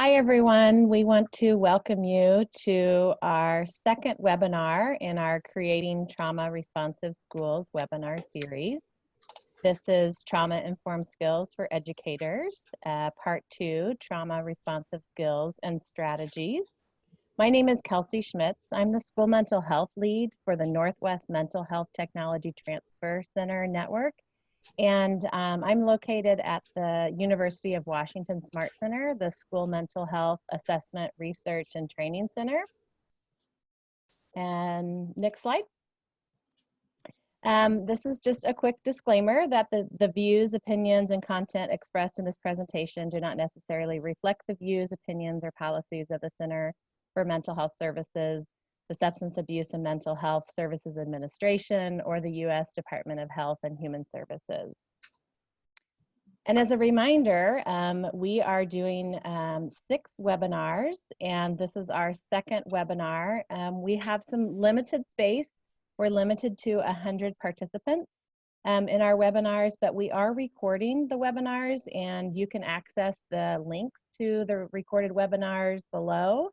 Hi, everyone. We want to welcome you to our second webinar in our Creating Trauma Responsive Schools webinar series. This is Trauma Informed Skills for Educators, Part 2, Trauma Responsive Skills and Strategies. My name is Kelsey Schmitz. I'm the School Mental Health Lead for the Northwest Mental Health Technology Transfer Center Network. And I'm located at the University of Washington Smart Center, the School Mental Health Assessment Research and Training Center. And next slide. This is just a quick disclaimer that the views, opinions, and content expressed in this presentation do not necessarily reflect the views, opinions, or policies of the Center for Mental Health Services, the Substance Abuse and Mental Health Services Administration, or the U.S. Department of Health and Human Services. And as a reminder, we are doing 6 webinars, and this is our second webinar. We have some limited space. We're limited to 100 participants in our webinars, but we are recording the webinars, and you can access the links to the recorded webinars below.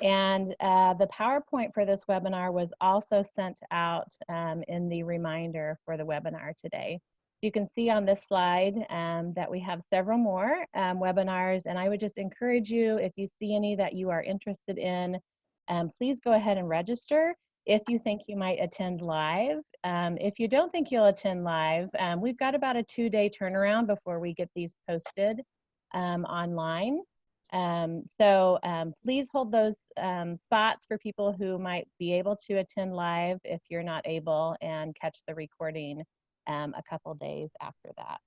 And the PowerPoint for this webinar was also sent out in the reminder for the webinar today. You can see on this slide that we have several more webinars, and I would just encourage you, if you see any that you are interested in, please go ahead and register if you think you might attend live. If you don't think you'll attend live, we've got about a 2-day turnaround before we get these posted online. Please hold those spots for people who might be able to attend live if you're not able, and catch the recording a couple days after that.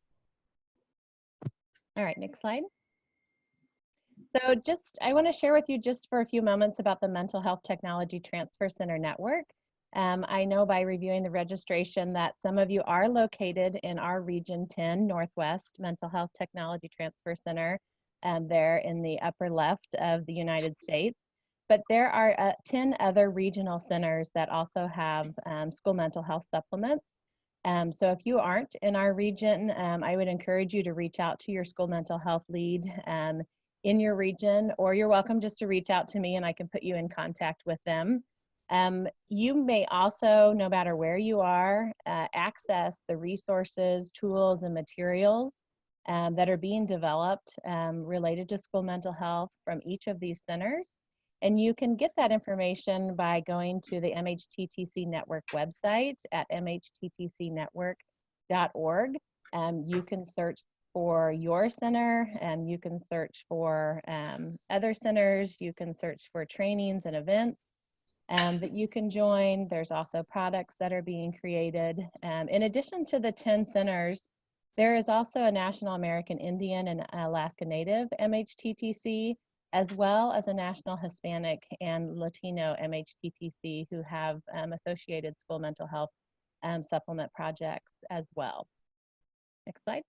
All right, next slide. So I want to share with you just for a few moments about the Mental Health Technology Transfer Center Network. I know by reviewing the registration that some of you are located in our Region 10 Northwest Mental Health Technology Transfer Center, there in the upper left of the United States. But there are 10 other regional centers that also have school mental health supplements. So if you aren't in our region, I would encourage you to reach out to your school mental health lead in your region, or you're welcome just to reach out to me and I can put you in contact with them. You may also, no matter where you are, access the resources, tools, and materials that are being developed related to school mental health from each of these centers. And you can get that information by going to the MHTTC Network website at mhttcnetwork.org. You can search for your center, and you can search for other centers. You can search for trainings and events that you can join. There's also products that are being created. In addition to the 10 centers, there is also a National American Indian and Alaska Native MHTTC, as well as a National Hispanic and Latino MHTTC who have associated school mental health supplement projects as well. Next slide.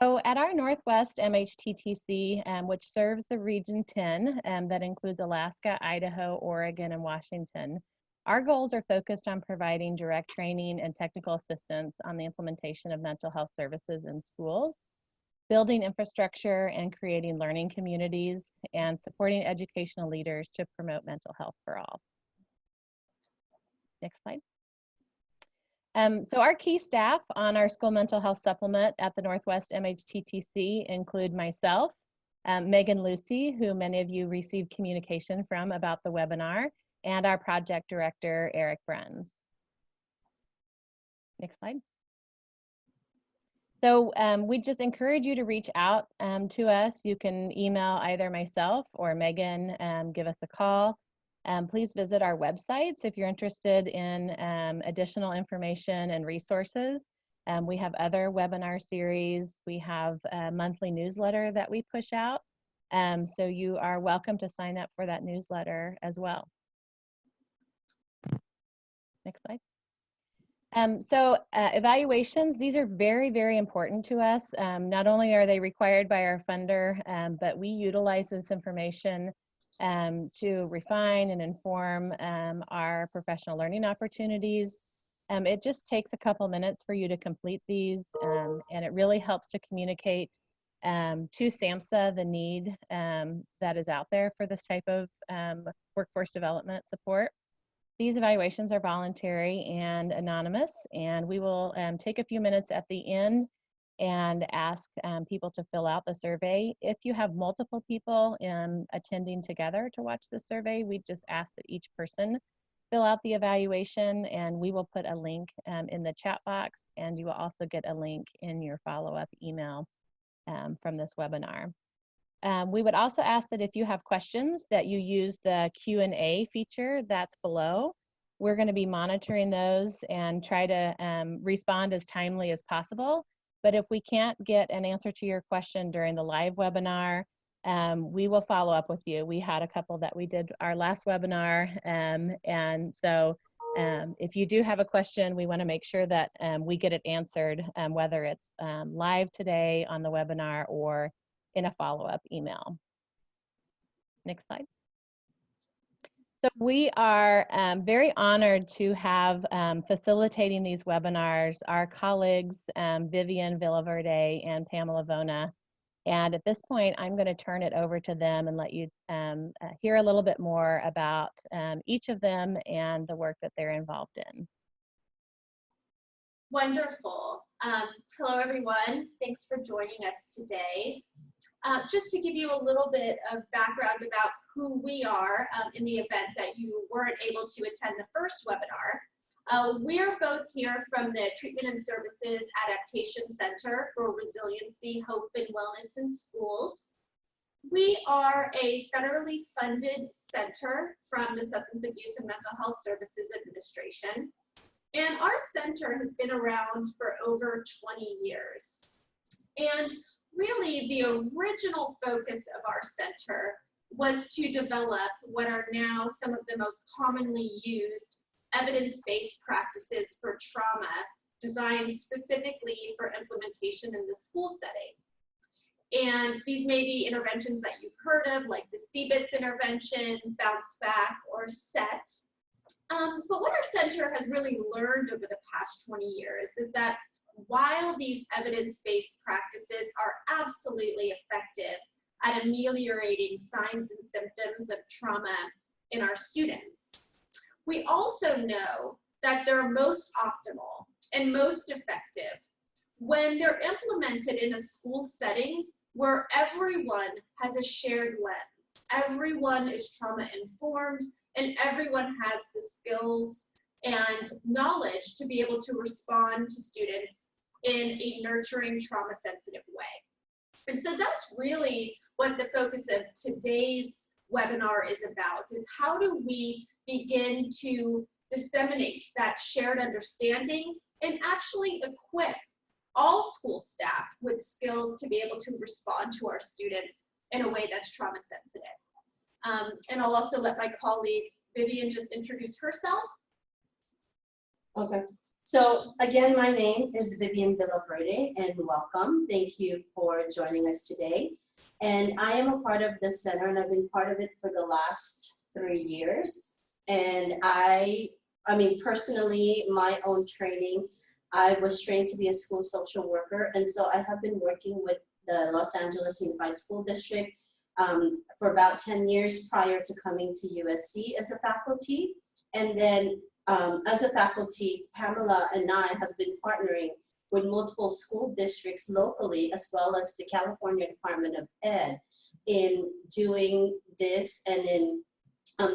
So at our Northwest MHTTC, which serves the Region 10, that includes Alaska, Idaho, Oregon, and Washington, our goals are focused on providing direct training and technical assistance on the implementation of mental health services in schools, building infrastructure and creating learning communities, and supporting educational leaders to promote mental health for all. Next slide. So our key staff on our school mental health supplement at the Northwest MHTTC include myself, Megan Lucy, who many of you received communication from about the webinar, and our project director, Eric Bruns. Next slide. So we just encourage you to reach out to us. You can email either myself or Megan, give us a call. Please visit our websites if you're interested in additional information and resources. We have other webinar series. We have a monthly newsletter that we push out. So you are welcome to sign up for that newsletter as well. Next slide. Evaluations, these are very, very important to us. Not only are they required by our funder, but we utilize this information to refine and inform our professional learning opportunities. It just takes a couple minutes for you to complete these, and it really helps to communicate to SAMHSA the need that is out there for this type of workforce development support. These evaluations are voluntary and anonymous, and we will take a few minutes at the end and ask people to fill out the survey. If you have multiple people attending together to watch the survey, we just ask that each person fill out the evaluation, and we will put a link in the chat box, and you will also get a link in your follow-up email from this webinar. We would also ask that if you have questions that you use the Q&A feature that's below. We're going to be monitoring those and try to respond as timely as possible. But if we can't get an answer to your question during the live webinar, we will follow up with you. We had a couple that we did our last webinar, and so if you do have a question, we want to make sure that we get it answered, whether it's live today on the webinar or in a follow-up email. Next slide. So we are very honored to have facilitating these webinars our colleagues Vivian Villaverde and Pamela Vona. And at this point, I'm going to turn it over to them and let you hear a little bit more about each of them and the work that they're involved in. Wonderful. Hello, everyone. Thanks for joining us today. Just to give you a little bit of background about who we are in the event that you weren't able to attend the first webinar. We're both here from the Treatment and Services Adaptation Center for Resiliency, Hope, and Wellness in Schools. We are a federally funded center from the Substance Abuse and Mental Health Services Administration. And our center has been around for over 20 years. And really, the original focus of our center was to develop what are now some of the most commonly used evidence-based practices for trauma designed specifically for implementation in the school setting. And these may be interventions that you've heard of, like the CBITS intervention, Bounce Back, or SET. But what our center has really learned over the past 20 years is that while these evidence-based practices are absolutely effective at ameliorating signs and symptoms of trauma in our students, we also know that they're most optimal and most effective when they're implemented in a school setting where everyone has a shared lens. Everyone is trauma informed and everyone has the skills and knowledge to be able to respond to students in a nurturing, trauma-sensitive way. And so that's really what the focus of today's webinar is about, is how do we begin to disseminate that shared understanding and actually equip all school staff with skills to be able to respond to our students in a way that's trauma-sensitive. And I'll also let my colleague Vivian just introduce herself. Okay. So again, my name is Vivian Villaverde, and welcome. Thank you for joining us today. And I am a part of the center, and I've been part of it for the last 3 years. And I mean, personally, my own training, I was trained to be a school social worker. And so I have been working with the Los Angeles Unified School District for about 10 years prior to coming to USC as a faculty. And then as a faculty, Pamela and I have been partnering with multiple school districts locally, as well as the California Department of Ed, in doing this and in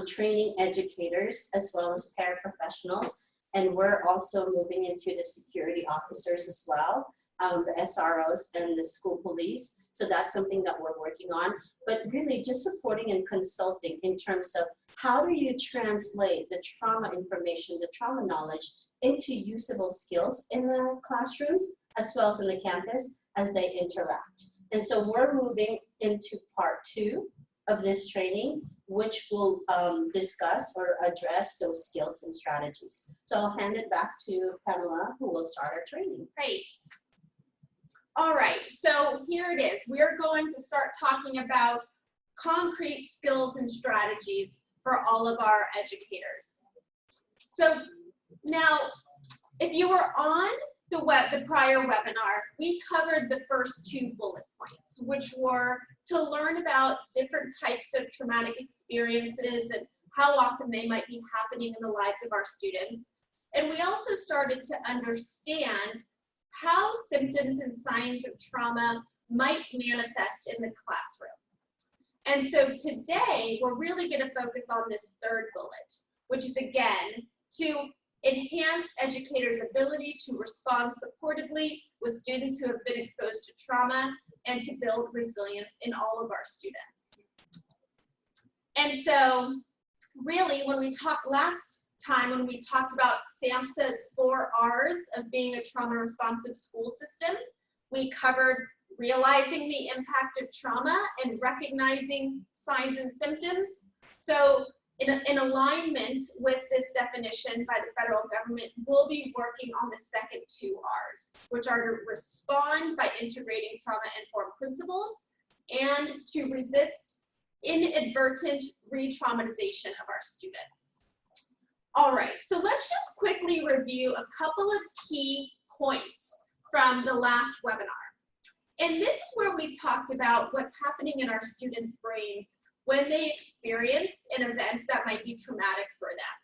training educators as well as paraprofessionals. And we're also moving into the security officers as well, the SROs and the school police. So that's something that we're working on, but really just supporting and consulting in terms of how do you translate the trauma information, the trauma knowledge into usable skills in the classrooms as well as in the campus as they interact. And so we're moving into part 2 of this training, which will discuss or address those skills and strategies. So I'll hand it back to Pamela, who will start our training. Great. All right, so here it is. We're going to start talking about concrete skills and strategies for all of our educators. So now, if you were on the prior webinar, we covered the first 2 bullet points, which were to learn about different types of traumatic experiences and how often they might be happening in the lives of our students. And we also started to understand how symptoms and signs of trauma might manifest in the classroom. And so today, we're really going to focus on this 3rd bullet, which is, again, to enhance educators' ability to respond supportively with students who have been exposed to trauma and to build resilience in all of our students. And so really, when we talked last time, when we talked about SAMHSA's 4 R's of being a trauma-responsive school system, we covered realizing the impact of trauma and recognizing signs and symptoms. So in alignment with this definition by the federal government, we'll be working on the second 2 R's, which are to respond by integrating trauma-informed principles and to resist inadvertent re-traumatization of our students. All right, so let's just quickly review a couple of key points from the last webinar. And this is where we talked about what's happening in our students' brains when they experience an event that might be traumatic for them.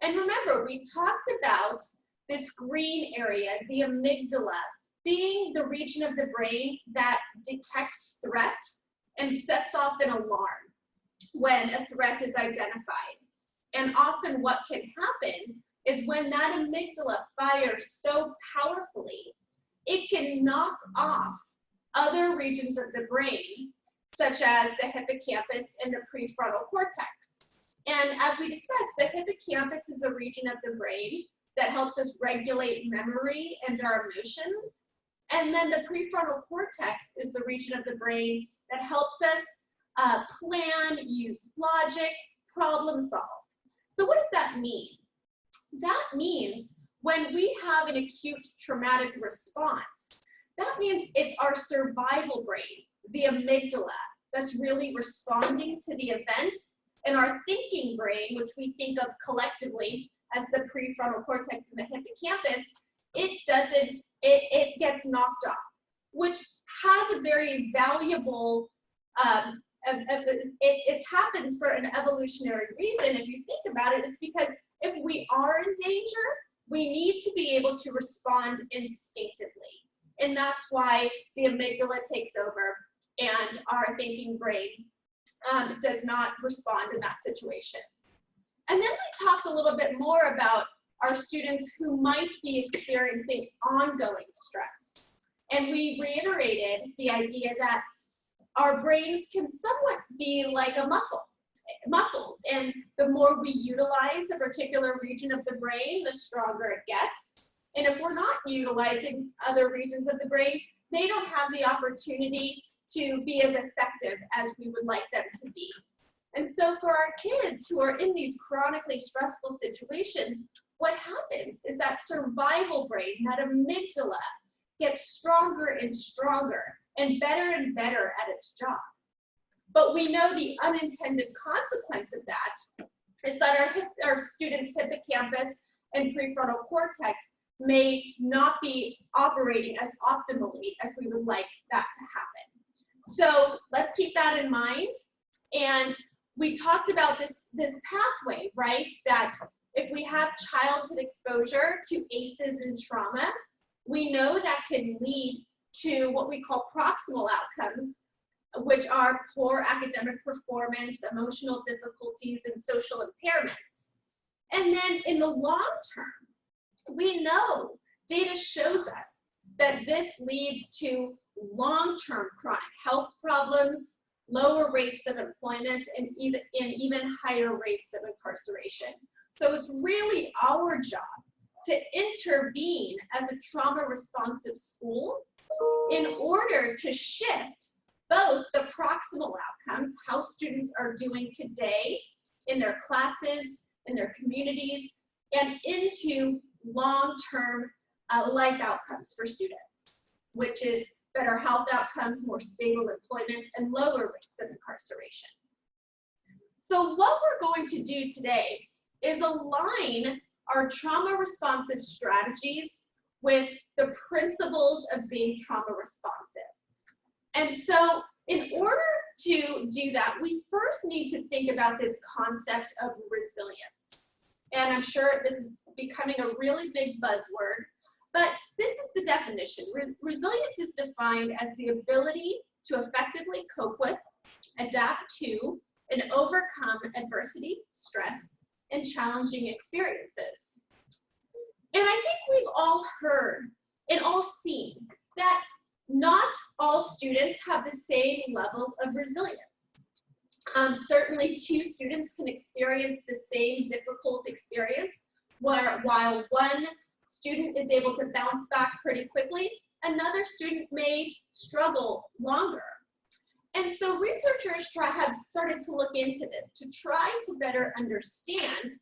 And remember, we talked about this green area, the amygdala, being the region of the brain that detects threat and sets off an alarm when a threat is identified. And often what can happen is when that amygdala fires so powerfully, it can knock off other regions of the brain, such as the hippocampus and the prefrontal cortex. And as we discussed, the hippocampus is a region of the brain that helps us regulate memory and our emotions. And then the prefrontal cortex is the region of the brain that helps us plan, use logic, problem solve. So what does that mean? That means when we have an acute traumatic response, that means it's our survival brain, the amygdala, that's really responding to the event, and our thinking brain, which we think of collectively as the prefrontal cortex and the hippocampus, it gets knocked off, which has a very valuable, it happens for an evolutionary reason. If you think about it, it's because if we are in danger, we need to be able to respond instinctively. And that's why the amygdala takes over and our thinking brain does not respond in that situation. And then we talked a little bit more about our students who might be experiencing ongoing stress. And we reiterated the idea that our brains can somewhat be like a muscles, and the more we utilize a particular region of the brain, the stronger it gets. And if we're not utilizing other regions of the brain, they don't have the opportunity to be as effective as we would like them to be. And so for our kids who are in these chronically stressful situations, what happens is that survival brain, that amygdala, gets stronger and stronger and better at its job. But we know the unintended consequence of that is that our students' hippocampus and prefrontal cortex may not be operating as optimally as we would like that to happen. So let's keep that in mind. And we talked about this pathway, right? That if we have childhood exposure to ACEs and trauma, we know that can lead to what we call proximal outcomes, which are poor academic performance, emotional difficulties, and social impairments. And then in the long term, we know data shows us that this leads to long-term chronic health problems, lower rates of employment, and even higher rates of incarceration. So it's really our job to intervene as a trauma-responsive school in order to shift both the proximal outcomes, how students are doing today in their classes, in their communities, and into long-term life outcomes for students, which is better health outcomes, more stable employment, and lower rates of incarceration. So what we're going to do today is align our trauma-responsive strategies with the principles of being trauma responsive. And so in order to do that, we first need to think about this concept of resilience. And I'm sure this is becoming a really big buzzword, but this is the definition. Resilience is defined as the ability to effectively cope with, adapt to, and overcome adversity, stress, and challenging experiences. And I think we've all heard and all seen that not all students have the same level of resilience. Certainly 2 students can experience the same difficult experience, while one student is able to bounce back pretty quickly, another student may struggle longer. And so researchers have started to look into this to try to better understand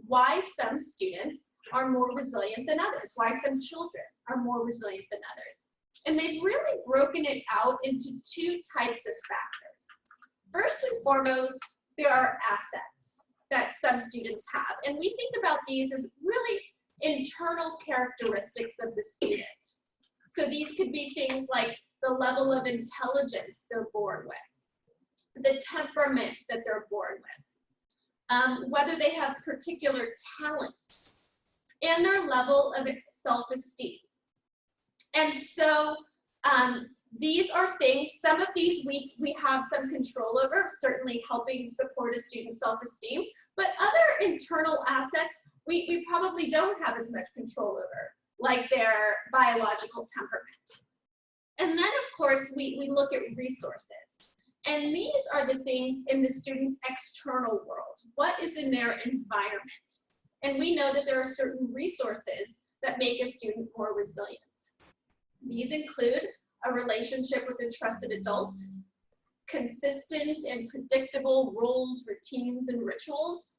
why some students are more resilient than others, why some children are more resilient than others. And they've really broken it out into 2 types of factors. First and foremost, there are assets that some students have. And we think about these as really internal characteristics of the student. So these could be things like the level of intelligence they're born with, the temperament that they're born with, whether they have particular talents, and their level of self-esteem. And so these are things, some of these we have some control over, certainly helping support a student's self-esteem, but other internal assets we probably don't have as much control over, like their biological temperament. And then, of course, we look at resources. And these are the things in the student's external world. What is in their environment? And we know that there are certain resources that make a student more resilient. These include a relationship with a trusted adult, consistent and predictable rules, routines, and rituals,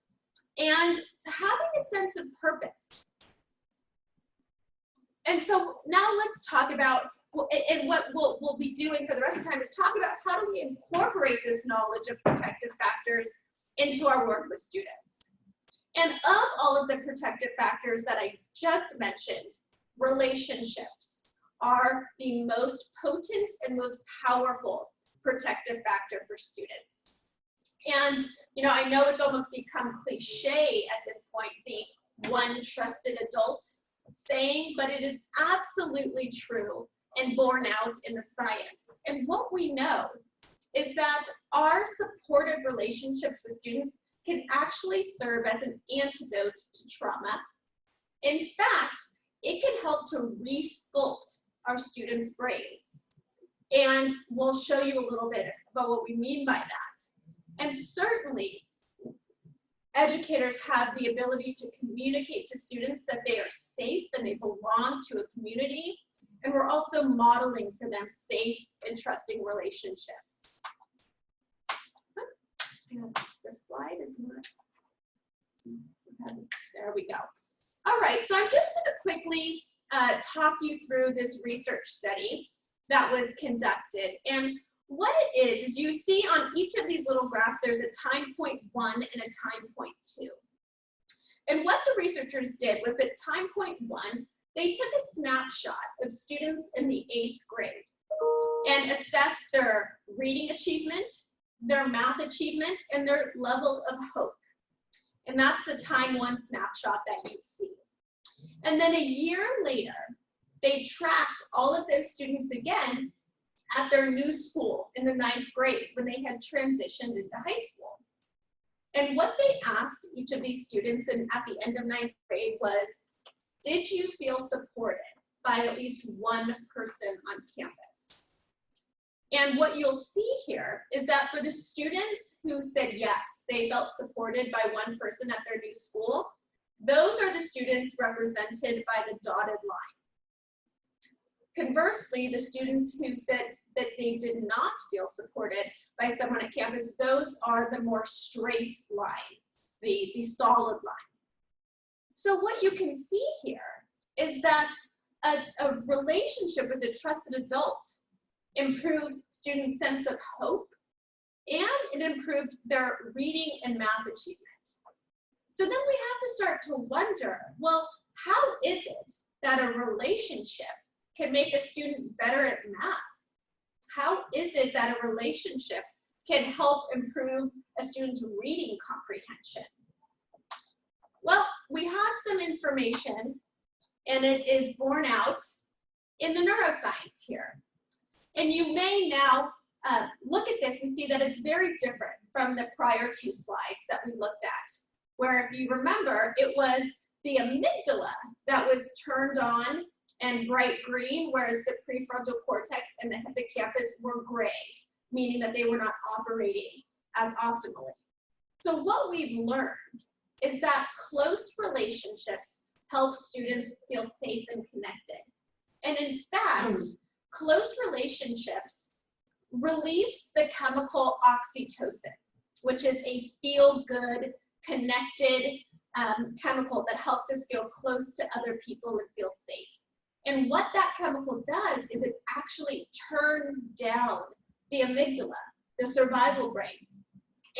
and having a sense of purpose. And so now let's talk about, and what we'll be doing for the rest of the time is talk about how do we incorporate this knowledge of protective factors into our work with students. And of all of the protective factors that I just mentioned, relationships are the most potent and most powerful protective factor for students. And, you know, I know it's almost become cliche at this point, the one trusted adult saying, but it is absolutely true and borne out in the science. And what we know is that our supportive relationships with students can actually serve as an antidote to trauma. In fact, it can help to re-sculpt our students' brains. And we'll show you a little bit about what we mean by that. And certainly, educators have the ability to communicate to students that they are safe and they belong to a community. And we're also modeling for them safe and trusting relationships. The slide is not, there we go. All right, so I'm just gonna quickly talk you through this research study that was conducted. And what it is you see on each of these little graphs, there's a time point 1 and a time point 2. And what the researchers did was at time point 1, they took a snapshot of students in the 8th grade and assessed their reading achievement, their math achievement, and their level of hope. And that's the time 1 snapshot that you see. And then a year later, they tracked all of those students again at their new school in the 9th grade when they had transitioned into high school. And what they asked each of these students at the end of 9th grade was, did you feel supported by at least one person on campus? And what you'll see here is that for the students who said yes, they felt supported by one person at their new school, those are the students represented by the dotted line. Conversely, the students who said that they did not feel supported by someone at campus, those are the more straight line, the solid line. So what you can see here is that a relationship with a trusted adult improved students' sense of hope, and it improved their reading and math achievement. So then we have to start to wonder, well, how is it that a relationship can make a student better at math? How is it that a relationship can help improve a student's reading comprehension? Well, we have some information, and it is borne out in the neuroscience here. And you may now look at this and see that it's very different from the prior two slides that we looked at, where if you remember, it was the amygdala that was turned on and bright green, whereas the prefrontal cortex and the hippocampus were gray, meaning that they were not operating as optimally. So what we've learned is that close relationships help students feel safe and connected. And in fact, close relationships release the chemical oxytocin, which is a feel-good, connected chemical that helps us feel close to other people and feel safe. And what that chemical does is it actually turns down the amygdala, the survival brain.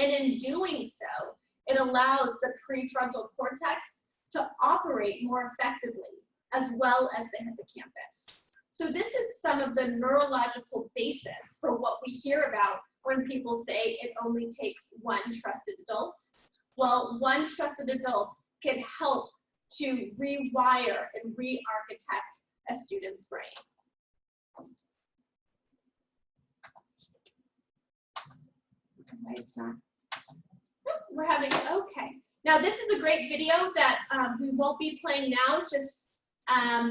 And in doing so, it allows the prefrontal cortex to operate more effectively, as well as the hippocampus. So this is some of the neurological basis for what we hear about when people say it only takes one trusted adult. Well, one trusted adult can help to rewire and re-architect a student's brain. It's not. We're having, okay. Now this is a great video that we won't be playing now, just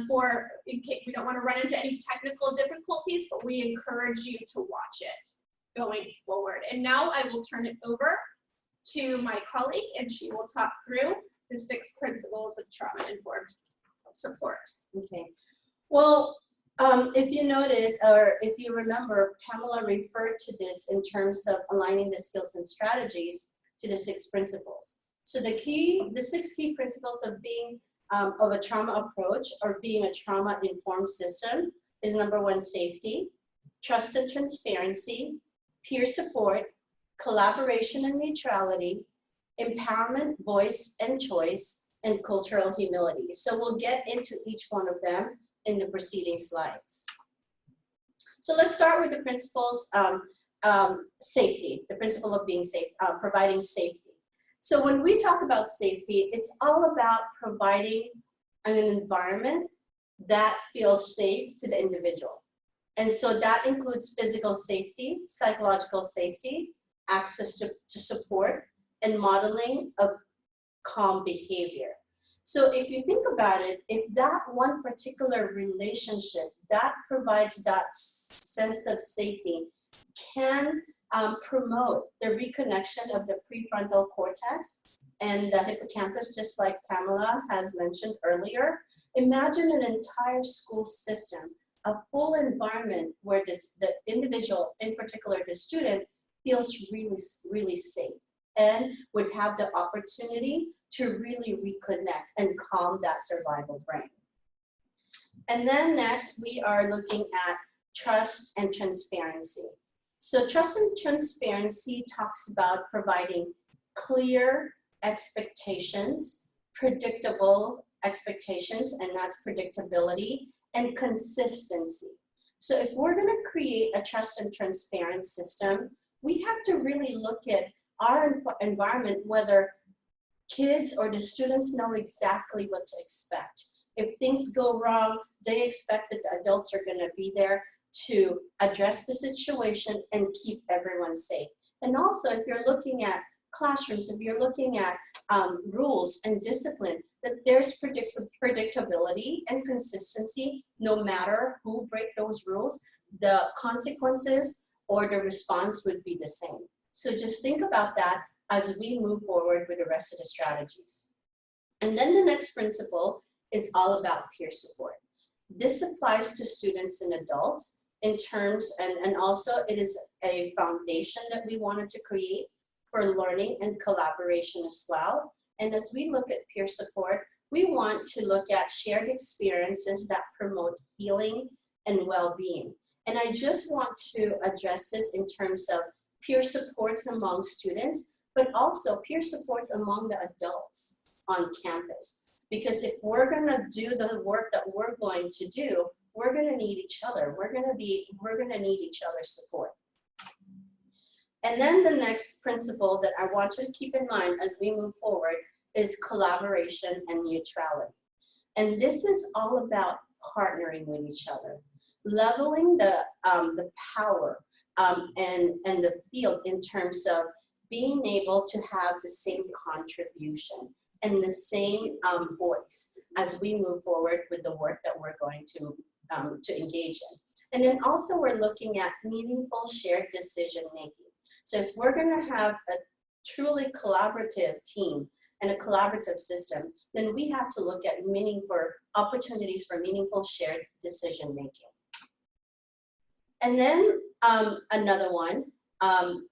for in case we don't want to run into any technical difficulties, but we encourage you to watch it going forward. And now I will turn it over to my colleague, and she will talk through the 6 principles of trauma-informed support. Okay. Well, if you notice, or if you remember, Pamela referred to this in terms of aligning the skills and strategies to the 6 principles. So the 6 key principles of being of a trauma approach or being a trauma-informed system is number 1, safety, trust and transparency, peer support, collaboration and neutrality, empowerment, voice and choice, and cultural humility. So we'll get into each one of them in the preceding slides. So let's start with the principles, safety, the principle of being safe, providing safety. So when we talk about safety, it's all about providing an environment that feels safe to the individual. And so that includes physical safety, psychological safety, access to support, and modeling of calm behavior. So if you think about it, if that one particular relationship that provides that sense of safety can promote the reconnection of the prefrontal cortex and the hippocampus, just like Pamela has mentioned earlier, imagine an entire school system, a full environment where the individual, in particular the student, feels really, really safe and would have the opportunity to really reconnect and calm that survival brain. And then next, we are looking at trust and transparency. So trust and transparency talks about providing clear expectations, predictable expectations, and that's predictability, and consistency. So if we're going to create a trust and transparent system, we have to really look at our environment, whether kids or the students know exactly what to expect. If things go wrong, they expect that the adults are going to be there to address the situation and keep everyone safe. And also, if you're looking at classrooms, if you're looking at rules and discipline, that there's predictability and consistency, no matter who break those rules, the consequences or the response would be the same. So just think about that as we move forward with the rest of the strategies. And then the next principle is all about peer support. This applies to students and adults in terms, and also it is a foundation that we wanted to create for learning and collaboration as well. And as we look at peer support, we want to look at shared experiences that promote healing and well-being. And I just want to address this in terms of peer supports among students, but also peer supports among the adults on campus. Because if we're gonna do the work that we're going to do, we're gonna need each other. We're gonna need each other's support. And then the next principle that I want you to keep in mind as we move forward is collaboration and neutrality. And this is all about partnering with each other, leveling the power and the field in terms of being able to have the same contribution and the same voice as we move forward with the work that we're going to engage in. And then also we're looking at meaningful shared decision making. So if we're going to have a truly collaborative team and a collaborative system, then we have to look at opportunities for meaningful shared decision making. And then another one,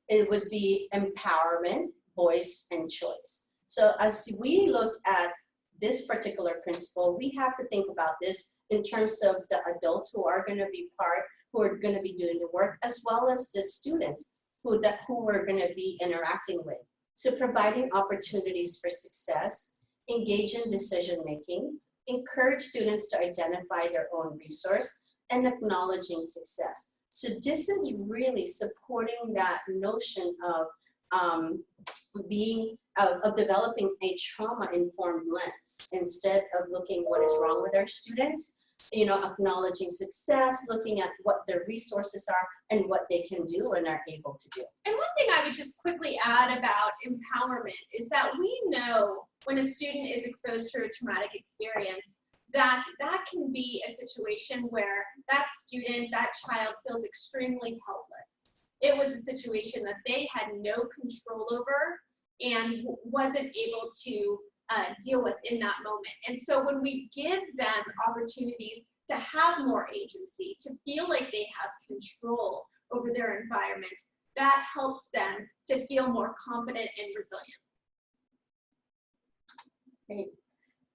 it would be empowerment, voice, and choice. So as we look at this particular principle, we have to think about this in terms of the adults who are going to be doing the work, as well as the students who we're going to be interacting with. So providing opportunities for success, engage in decision-making, encourage students to identify their own resource, and acknowledging success. So this is really supporting that notion of developing a trauma-informed lens instead of looking what is wrong with our students, acknowledging success, looking at what their resources are and what they can do and are able to do. And one thing I would just quickly add about empowerment is that we know when a student is exposed to a traumatic experience, that can be a situation where that student, that child feels extremely helpless. It was a situation that they had no control over and wasn't able to deal with in that moment. And so when we give them opportunities to have more agency, to feel like they have control over their environment, that helps them to feel more confident and resilient. Great.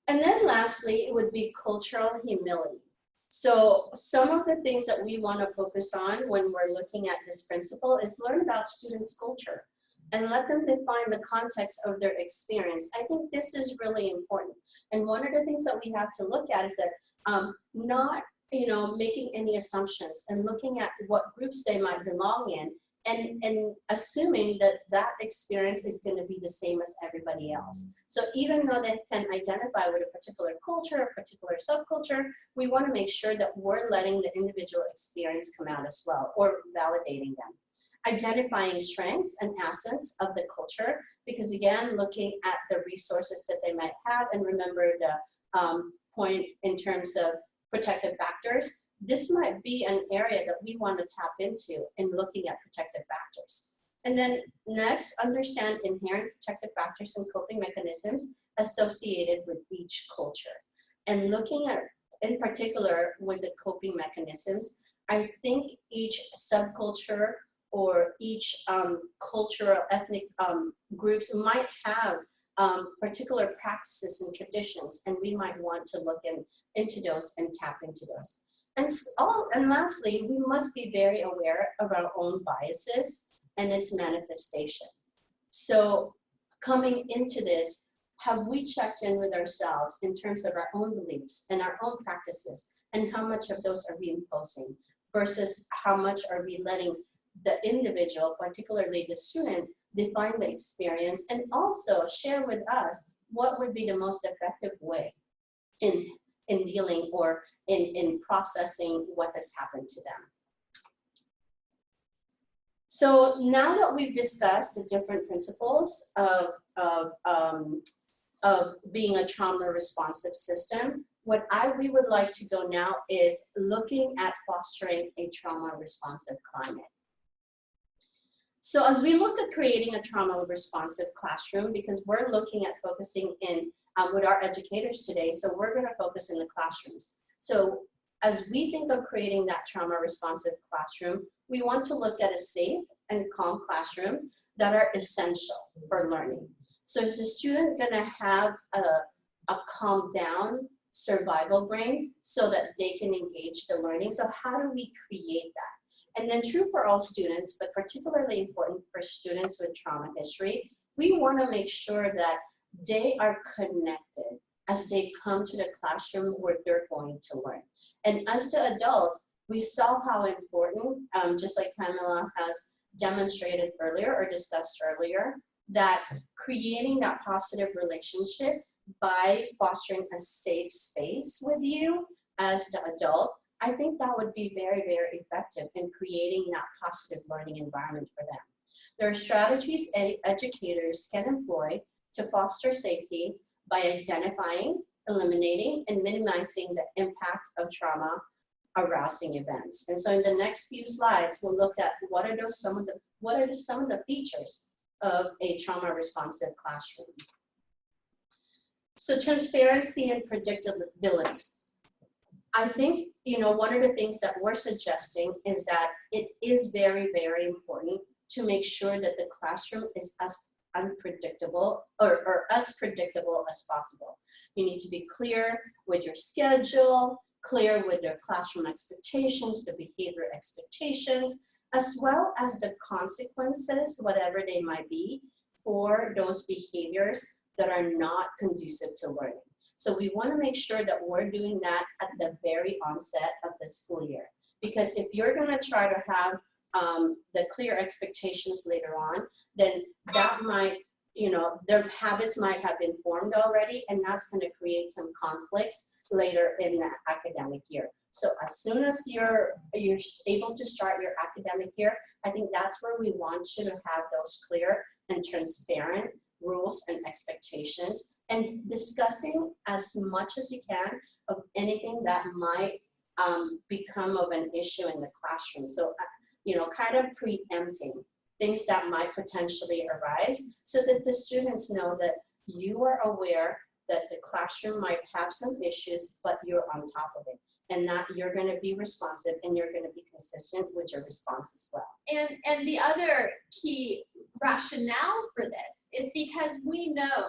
And then lastly, it would be cultural humility. So some of the things that we want to focus on when we're looking at this principle is learn about students' culture and let them define the context of their experience. I think this is really important. And one of the things that we have to look at is that not making any assumptions and looking at what groups they might belong in, and assuming that that experience is going to be the same as everybody else. So even though they can identify with a particular culture, a particular subculture, we want to make sure that we're letting the individual experience come out as well, or validating them. Identifying strengths and assets of the culture, because again, looking at the resources that they might have, and remember the point in terms of protective factors. This might be an area that we want to tap into in looking at protective factors. And then next, understand inherent protective factors and coping mechanisms associated with each culture. And looking at, in particular, with the coping mechanisms, I think each subculture or each cultural ethnic groups might have particular practices and traditions, and we might want to look into those and tap into those. And lastly, we must be very aware of our own biases and its manifestation. So coming into this, have we checked in with ourselves in terms of our own beliefs and our own practices, and how much of those are we imposing versus how much are we letting the individual, particularly the student, define the experience and also share with us what would be the most effective way in dealing or in processing what has happened to them. So now that we've discussed the different principles of being a trauma responsive system, what we would like to go now is looking at fostering a trauma responsive climate. So as we look at creating a trauma responsive classroom, because we're looking at focusing in with our educators today, so we're going to focus in the classrooms. So as we think of creating that trauma responsive classroom, we want to look at a safe and calm classroom that are essential for learning. So is the student going to have a calm down survival brain so that they can engage the learning? So how do we create that? And then true for all students, but particularly important for students with trauma history, we want to make sure that they are connected as they come to the classroom where they're going to learn. And as the adults, we saw how important, just like Pamela has demonstrated earlier or discussed earlier, that creating that positive relationship by fostering a safe space with you as the adult, I think that would be very, very effective in creating that positive learning environment for them. There are strategies educators can employ to foster safety by identifying, eliminating, and minimizing the impact of trauma arousing events. And so in the next few slides, we'll look at what are some of the features of a trauma responsive classroom. So transparency and predictability. I think, one of the things that we're suggesting is that it is very, very important to make sure that the classroom is as unpredictable or as predictable as possible. You need to be clear with your schedule, clear with your classroom expectations, the behavior expectations, as well as the consequences, whatever they might be, for those behaviors that are not conducive to learning. So we want to make sure that we're doing that at the very onset of the school year. Because if you're going to try to have the clear expectations later on, then that might, their habits might have been formed already, and that's going to create some conflicts later in the academic year. So as soon as you're able to start your academic year, I think that's where we want you to have those clear and transparent rules and expectations, and discussing as much as you can of anything that might become of an issue in the classroom. So, kind of preempting things that might potentially arise so that the students know that you are aware that the classroom might have some issues, but you're on top of it, and that you're going to be responsive and you're going to be consistent with your response as well. And the other key rationale for this is because we know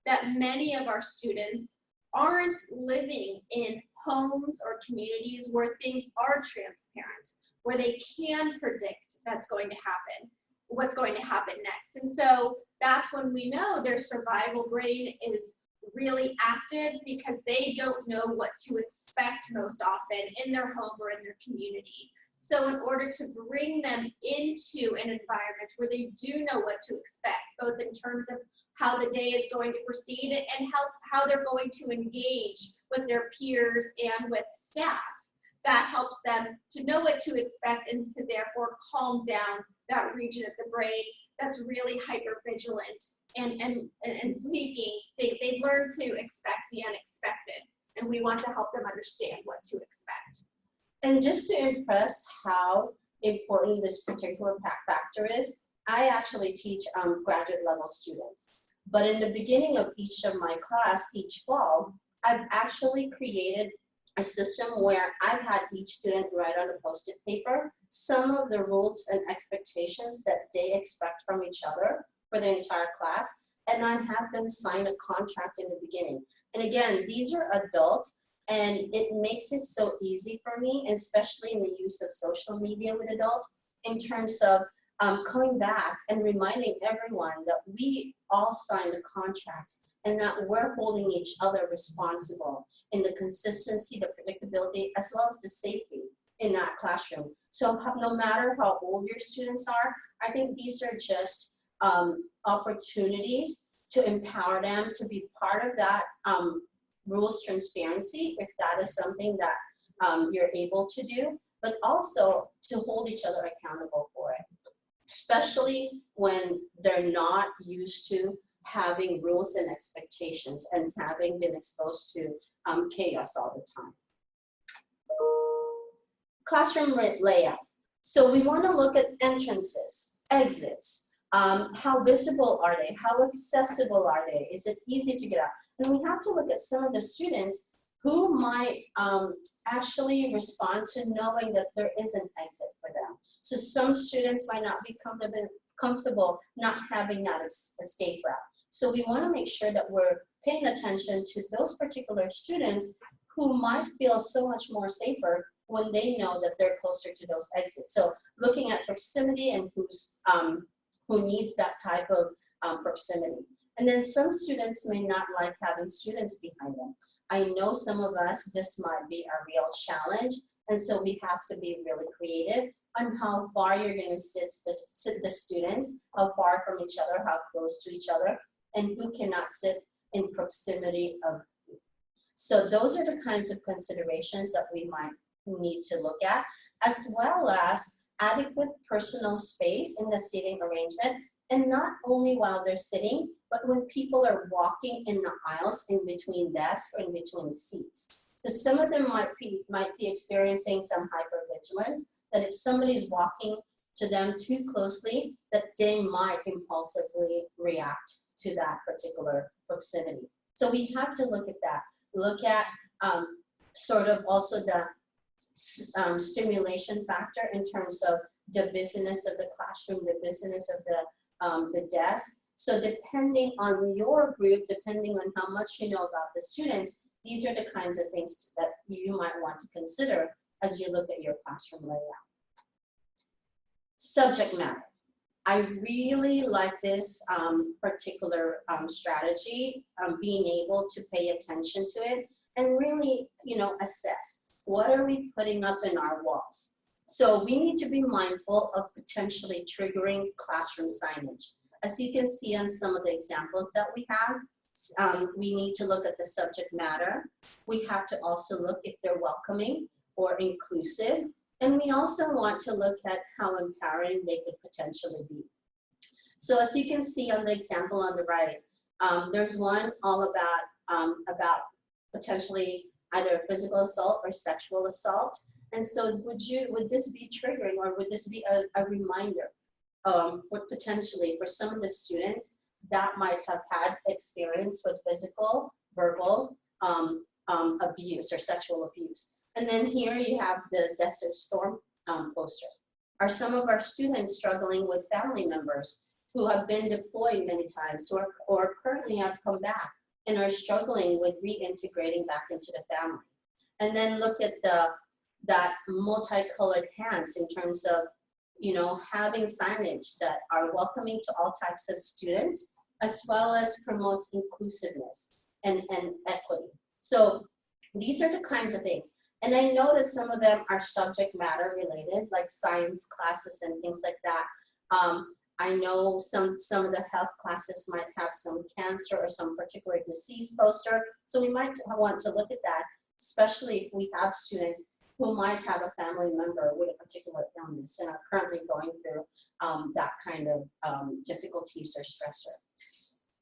that many of our students aren't living in homes or communities where things are transparent, where they can predict what's going to happen next. And so that's when we know their survival brain is really active, because they don't know what to expect most often in their home or in their community. So in order to bring them into an environment where they do know what to expect, both in terms of how the day is going to proceed and how they're going to engage with their peers and with staff, that helps them to know what to expect and to therefore calm down that region of the brain that's really hypervigilant and seeking. They've learned to expect the unexpected, and we want to help them understand what to expect. And just to impress how important this particular factor is, I actually teach graduate level students. But in the beginning of each of my class, each fall, I've actually created a system where I've had each student write on a Post-it paper some of the rules and expectations that they expect from each other for the entire class, and I have them sign a contract in the beginning. And again, these are adults, and it makes it so easy for me, especially in the use of social media with adults, in terms of coming back and reminding everyone that we all signed a contract and that we're holding each other responsible in the consistency, the predictability, as well as the safety in that classroom. So no matter how old your students are, I think these are just opportunities to empower them to be part of that rules transparency, if that is something that you're able to do, but also to hold each other accountable for it, especially when they're not used to having rules and expectations and having been exposed to chaos all the time. Classroom layout. So we want to look at entrances, exits. How visible are they? How accessible are they? Is it easy to get out? And we have to look at some of the students who might actually respond to knowing that there is an exit for them. So some students might not be comfortable not having that escape route. So we want to make sure that we're paying attention to those particular students who might feel so much more safer when they know that they're closer to those exits. So looking at proximity and who needs that type of proximity. And then some students may not like having students behind them. I know some of us, this might be a real challenge, and so we have to be really creative on how far you're going to sit the students, how far from each other, how close to each other, and who cannot sit in proximity of you. So those are the kinds of considerations that we might need to look at, as well as adequate personal space in the seating arrangement, and not only while they're sitting, but when people are walking in the aisles in between desks or in between seats. Because some of them might be experiencing some hypervigilance, that if somebody's walking to them too closely, that they might impulsively react to that particular proximity. So we have to look at that. Look at sort of also the stimulation factor in terms of the busyness of the classroom, the busyness of the desk. So depending on your group, depending on how much you know about the students, these are the kinds of things that you might want to consider as you look at your classroom layout. Subject matter. I really like this particular strategy, being able to pay attention to it and really, assess what are we putting up in our walls. So we need to be mindful of potentially triggering classroom signage. As you can see on some of the examples that we have, we need to look at the subject matter. We have to also look if they're welcoming or inclusive. And we also want to look at how empowering they could potentially be. So as you can see on the example on the right, there's one all about potentially either physical assault or sexual assault. And so would this be triggering, or would this be a reminder for potentially for some of the students that might have had experience with physical, verbal abuse or sexual abuse? And then here you have the Desert Storm poster. Are some of our students struggling with family members who have been deployed many times or currently have come back and are struggling with reintegrating back into the family? And then look at that multicolored hands in terms of, having signage that are welcoming to all types of students, as well as promotes inclusiveness and equity. So these are the kinds of things. And I noticed some of them are subject matter related, like science classes and things like that. I know some of the health classes might have some cancer or some particular disease poster. So we might want to look at that, especially if we have students who might have a family member with a particular illness and are currently going through that kind of difficulties or stressor.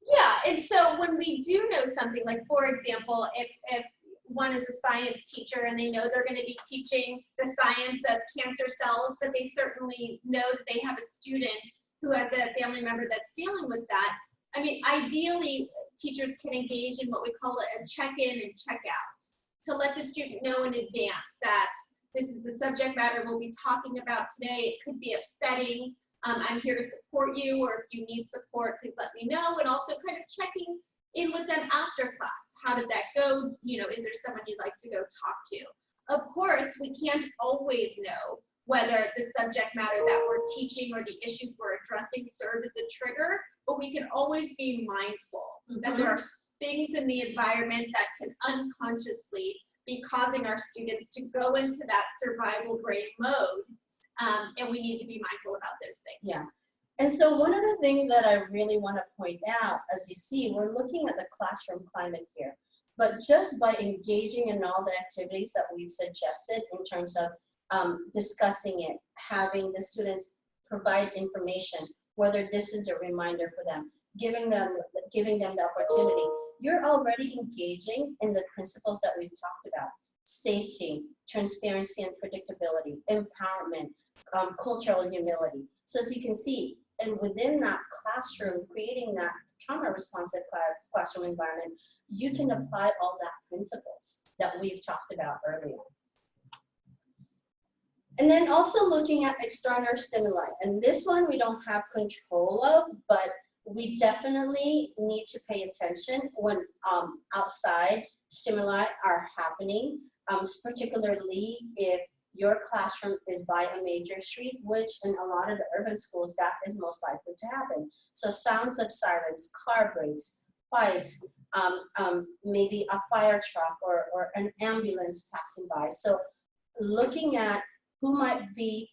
Yeah, and so when we do know something, like for example, if one is a science teacher and they know they're going to be teaching the science of cancer cells, but they certainly know that they have a student who has a family member that's dealing with that. I mean, ideally, teachers can engage in what we call a check-in and check-out to let the student know in advance that this is the subject matter we'll be talking about today. It could be upsetting. I'm here to support you, or if you need support, please let me know. And also kind of checking in with them after class. How did that go? Is there someone you'd like to go talk to? Of course, we can't always know whether the subject matter that we're teaching or the issues we're addressing serve as a trigger, but we can always be mindful that there are things in the environment that can unconsciously be causing our students to go into that survival brain mode, and we need to be mindful about those things. Yeah. And so one of the things that I really want to point out, as you see, we're looking at the classroom climate here, but just by engaging in all the activities that we've suggested in terms of discussing it, having the students provide information, whether this is a reminder for them, giving them the opportunity, you're already engaging in the principles that we've talked about: safety, transparency and predictability, empowerment, cultural humility. So as you can see, and within that classroom, creating that trauma responsive classroom environment, you can apply all that principles that we've talked about earlier. And then also looking at external stimuli. And this one we don't have control of, but we definitely need to pay attention when outside stimuli are happening, particularly if your classroom is by a major street, which in a lot of the urban schools, that is most likely to happen. So sounds of sirens, car brakes, bikes, maybe a fire truck or an ambulance passing by. So looking at who might be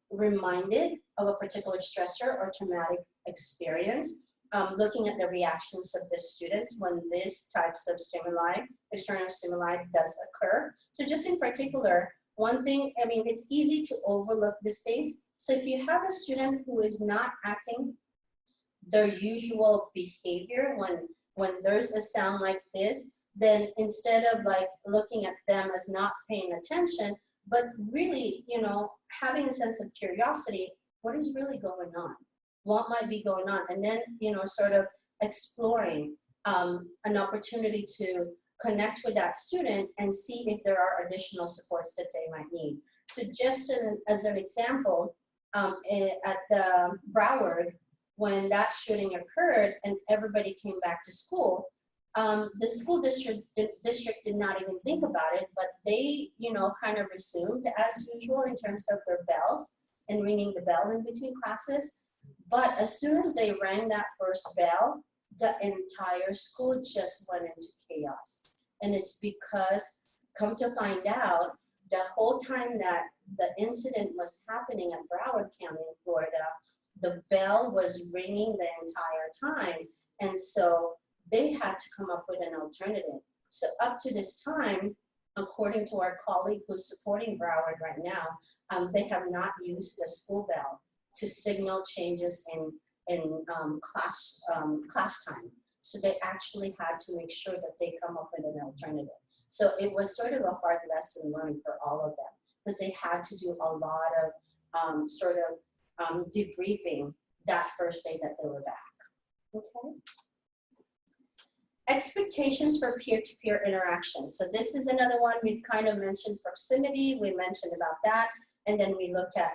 reminded of a particular stressor or traumatic experience, looking at the reactions of the students when these types of stimuli, external stimuli does occur. So just in particular, one thing, I mean, it's easy to overlook these days. So if you have a student who is not acting their usual behavior when there's a sound like this, then instead of like looking at them as not paying attention, but really, you know, having a sense of curiosity, what is really going on? What might be going on? And then, you know, sort of exploring an opportunity to connect with that student and see if there are additional supports that they might need. So just as an example, at the Broward, when that shooting occurred and everybody came back to school, the school district did not even think about it, but they, you know, kind of resumed as usual in terms of their bells and ringing the bell in between classes. But as soon as they rang that first bell, the entire school just went into chaos. And it's because, come to find out, the whole time that the incident was happening at Broward County in Florida, the bell was ringing the entire time. And so they had to come up with an alternative. So up to this time, according to our colleague who's supporting Broward right now, they have not used the school bell to signal changes in class time. So they actually had to make sure that they come up with an alternative. So it was sort of a hard lesson learned for all of them, because they had to do a lot of debriefing that first day that they were back. Okay. Expectations for peer-to-peer interaction. So this is another one. We've kind of mentioned proximity. We mentioned about that. And then we looked at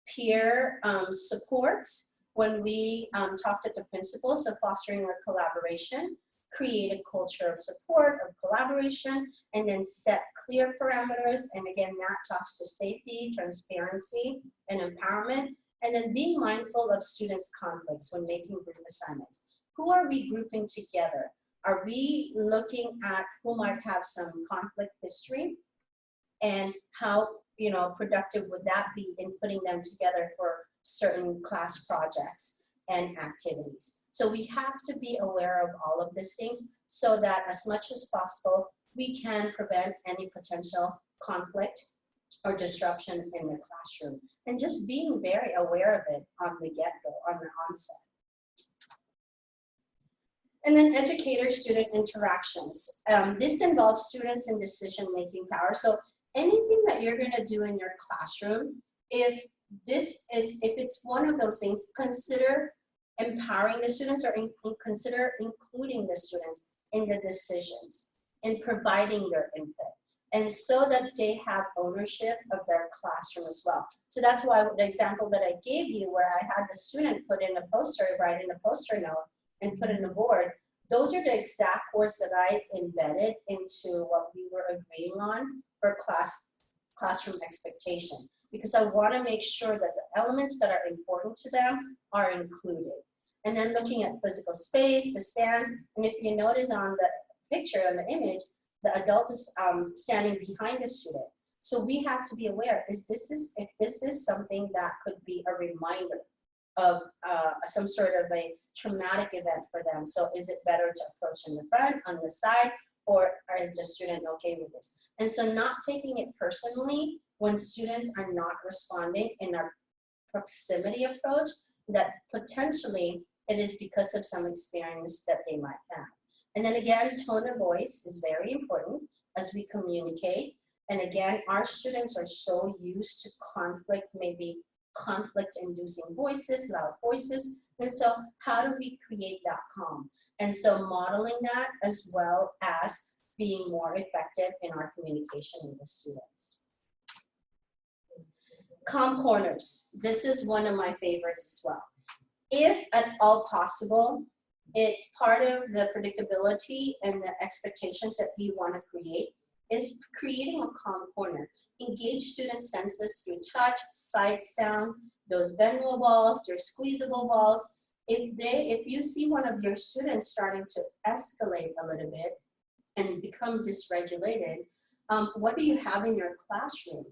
peer supports when we talked at the principal. So fostering a collaboration, create a culture of support, of collaboration, and then set clear parameters. And again, that talks to safety, transparency, and empowerment. And then being mindful of students' conflicts when making group assignments. Who are we grouping together? Are we looking at who might have some conflict history, and how, you know, productive would that be in putting them together for certain class projects and activities? So we have to be aware of all of these things so that as much as possible, we can prevent any potential conflict or disruption in the classroom, and just being very aware of it on the get-go, on the onset. And then educator-student interactions. This involves students in decision-making power. So anything that you're gonna do in your classroom, if it's one of those things, consider empowering the students, or consider including the students in the decisions and providing their input, and so that they have ownership of their classroom as well. So that's why the example that I gave you, where I had the student put in a poster, write in a poster note, and put in a board, those are the exact words that I embedded into what we were agreeing on for classroom expectation, because I want to make sure that the elements that are important to them are included. And then looking at physical space, the stands, and if you notice on the picture, on the image, the adult is standing behind the student. So we have to be aware, if this is something that could be a reminder of some sort of a traumatic event for them. So is it better to approach in the front, on the side, or is the student okay with this? And so not taking it personally when students are not responding in our proximity approach, that potentially it is because of some experience that they might have. And then again, tone of voice is very important as we communicate. And again, our students are so used to conflict, maybe conflict-inducing voices, loud voices. And so how do we create that calm? And so modeling that, as well as being more effective in our communication with the students. Calm corners. This is one of my favorites as well. If at all possible, part of the predictability and the expectations that we want to create is creating a calm corner. engage student senses through touch, sight, sound, those bendable balls, their squeezable balls. If you see one of your students starting to escalate a little bit and become dysregulated, what do you have in your classroom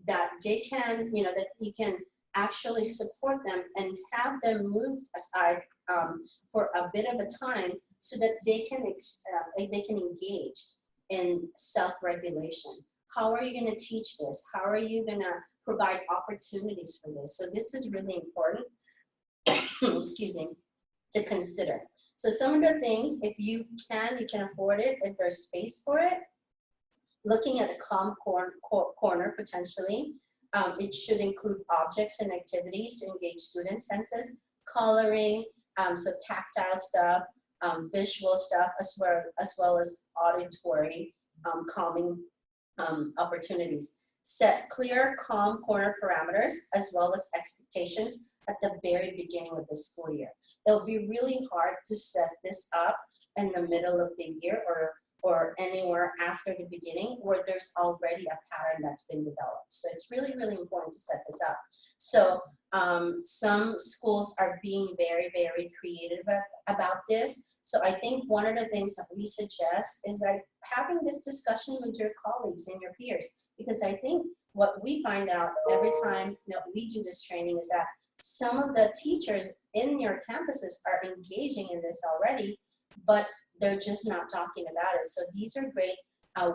that they can, that you can actually support them and have them moved aside for a bit of a time so that they can engage in self-regulation? How are you going to teach this? How are you going to provide opportunities for this? So this is really important, excuse me, to consider. So some of the things, if you can afford it, if there's space for it, looking at a calm corner potentially. It should include objects and activities to engage student senses, coloring, so tactile stuff, visual stuff, as well as auditory calming opportunities. Set clear, calm corner parameters as well as expectations at the very beginning of the school year. It'll be really hard to set this up in the middle of the year or anywhere after the beginning where there's already a pattern that's been developed. So it's really, really important to set this up. So some schools are being very, very creative about this. So I think one of the things that we suggest is like having this discussion with your colleagues and your peers, because I think what we find out every time that we do this training is that some of the teachers in your campuses are engaging in this already, but they're just not talking about it. So these are great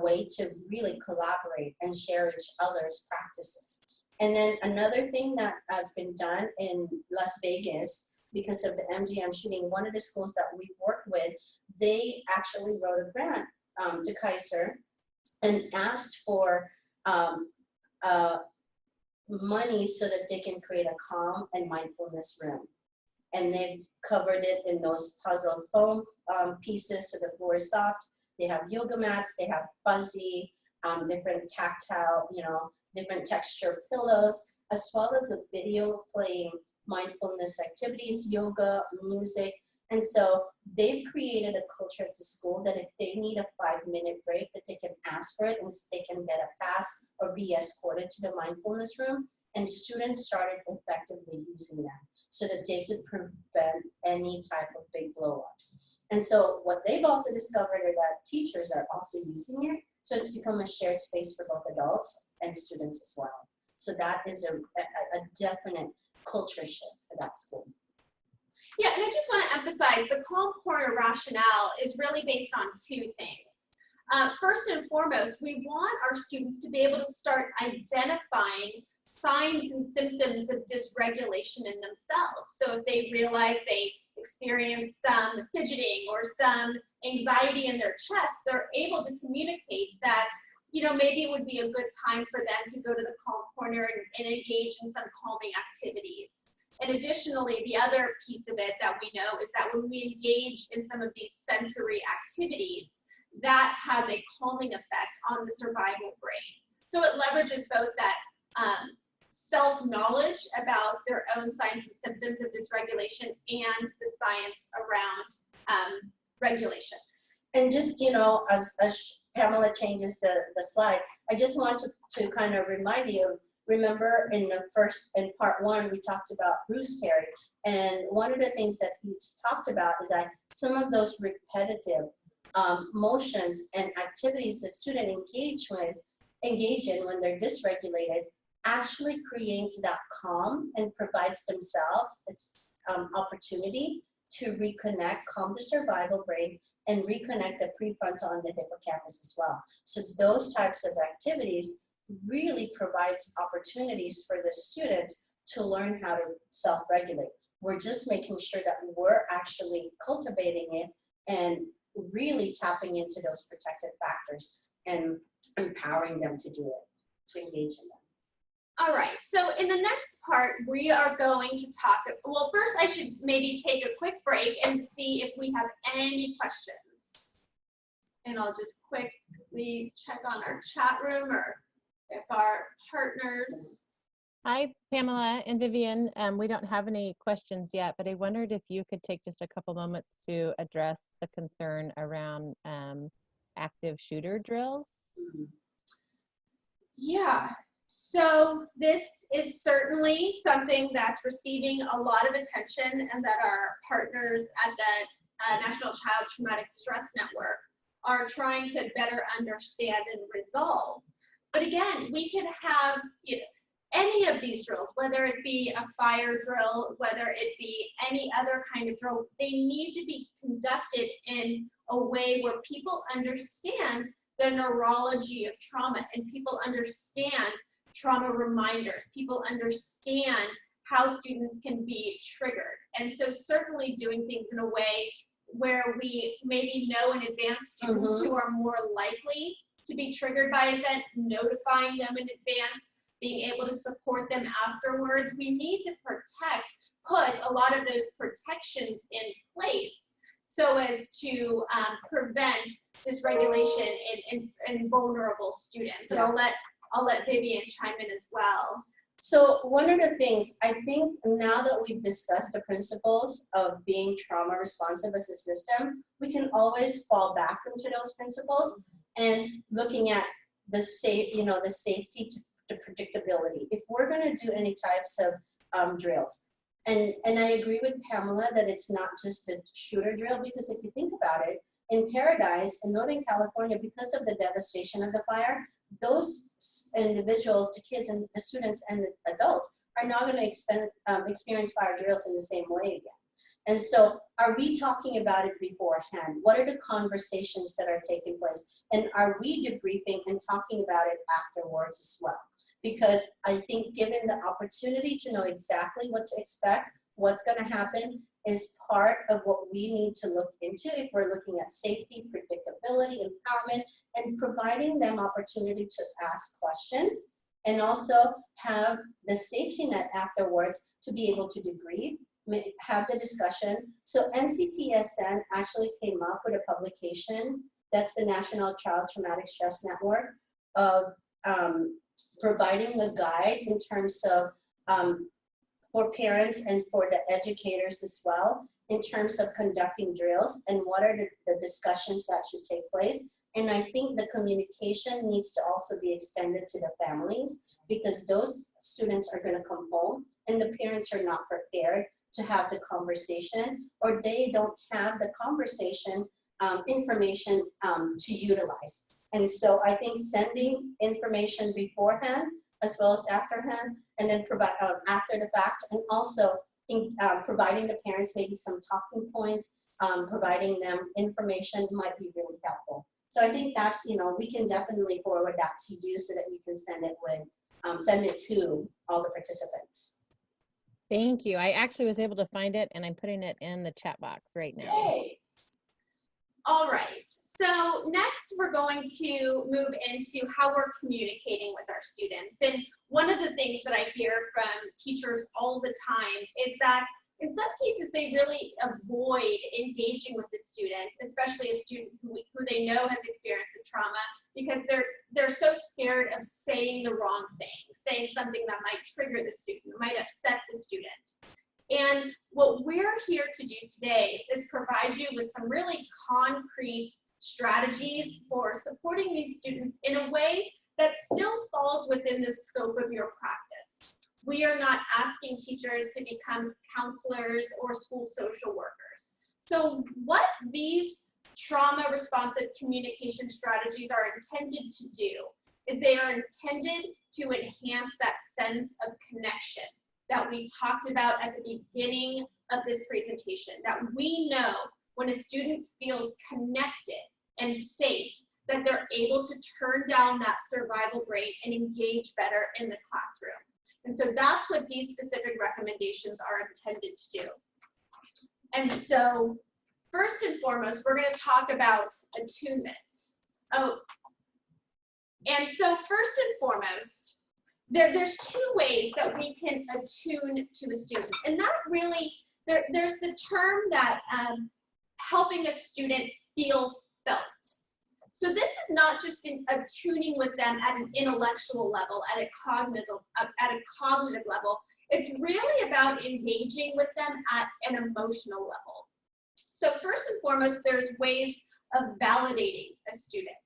way to really collaborate and share each other's practices. And then another thing that has been done in Las Vegas, because of the MGM shooting, one of the schools that we worked with, they actually wrote a grant to TISE and asked for money so that they can create a calm and mindfulness room. And they've covered it in those puzzle foam pieces so the floor is soft. They have yoga mats, they have fuzzy, different tactile, different texture pillows, as well as a video playing mindfulness activities, yoga, music. And so they've created a culture at the school that if they need a 5-minute break, that they can ask for it and they can get a pass or be escorted to the mindfulness room. And students started effectively using them so that they could prevent any type of big blow-ups. And so what they've also discovered are that teachers are also using it. So it's become a shared space for both adults and students as well. So that is a definite culture shift for that school. Yeah, and I just want to emphasize the calm corner rationale is really based on two things. First and foremost, we want our students to be able to start identifying signs and symptoms of dysregulation in themselves. So if they realize they experience some fidgeting or some anxiety in their chest, they're able to communicate that, maybe it would be a good time for them to go to the calm corner and engage in some calming activities. And additionally, the other piece of it that we know is that when we engage in some of these sensory activities, that has a calming effect on the survival brain. So it leverages both that self-knowledge about their own signs and symptoms of dysregulation and the science around regulation. And just, as Pamela changes the slide, I just want to kind of remind you, remember in part one, we talked about Bruce Perry. And one of the things that he's talked about is that some of those repetitive motions and activities the student engage in when they're dysregulated actually creates that calm and provides themselves its opportunity to reconnect, calm the survival brain, and reconnect the prefrontal and the hippocampus as well. So those types of activities really provides opportunities for the students to learn how to self-regulate. We're just making sure that we're actually cultivating it and really tapping into those protective factors and empowering them to do it, to engage in them. All right, so in the next part, we are going to talk, well, first I should maybe take a quick break and see if we have any questions. And I'll just quickly check on our chat room or if our partners. Hi, Pamela and Vivian. We don't have any questions yet, but I wondered if you could take just a couple moments to address the concern around active shooter drills. Yeah, so this is certainly something that's receiving a lot of attention and that our partners at the National Child Traumatic Stress Network are trying to better understand and resolve. But again, we could have, you know, any of these drills, whether it be a fire drill, whether it be any other kind of drill, they need to be conducted in a way where people understand the neurology of trauma and people understand trauma reminders. People understand how students can be triggered. And so certainly doing things in a way where we maybe know in advance students who are more likely to be triggered by an event, notifying them in advance, being able to support them afterwards. We need to put a lot of those protections in place so as to prevent dysregulation in vulnerable students. And I'll let Vivian chime in as well. So one of the things, I think now that we've discussed the principles of being trauma responsive as a system, we can always fall back into those principles and looking at the safety to the predictability. If we're going to do any types of drills, and I agree with Pamela that it's not just a shooter drill, because if you think about it, in Paradise, in Northern California, because of the devastation of the fire, those individuals, the kids and the students and the adults, are not going to experience fire drills in the same way again. And so are we talking about it beforehand? What are the conversations that are taking place? And are we debriefing and talking about it afterwards as well? Because I think given the opportunity to know exactly what to expect, what's going to happen, is part of what we need to look into if we're looking at safety, predictability, empowerment, and providing them opportunity to ask questions, and also have the safety net afterwards to be able to debrief, have the discussion. So NCTSN actually came up with a publication, that's the National Child Traumatic Stress Network, of providing a guide in terms of for parents and for the educators as well, in terms of conducting drills and what are the discussions that should take place. And I think the communication needs to also be extended to the families, because those students are going to come home and the parents are not prepared to have the conversation, or they don't have the conversation information to utilize. And so I think sending information beforehand as well as afterhand, and then provide after the fact, and also providing the parents maybe some talking points, providing them information might be really helpful. So I think that's, we can definitely forward that to you so that you can send it to all the participants. Thank you. I actually was able to find it, and I'm putting it in the chat box right now. Great. All right, so next we're going to move into how we're communicating with our students. And one of the things that I hear from teachers all the time is that in some cases they really avoid engaging with the student, especially a student who they know has experienced the trauma, because they're so scared of saying the wrong thing, saying something that might trigger the student, might upset the student. And what we're here to do today is provide you with some really concrete strategies for supporting these students in a way that still falls within the scope of your practice. We are not asking teachers to become counselors or school social workers. So what these trauma responsive communication strategies are intended to do is they are intended to enhance that sense of connection that we talked about at the beginning of this presentation, that we know when a student feels connected and safe, that they're able to turn down that survival brain and engage better in the classroom. And so that's what these specific recommendations are intended to do. And so first and foremost, we're going to talk about attunement. And so first and foremost, there's two ways that we can attune to a student. And that really, there's the term that helping a student feel felt. So this is not just attuning with them at an intellectual level, at a cognitive level. It's really about engaging with them at an emotional level. So first and foremost, there's ways of validating a student.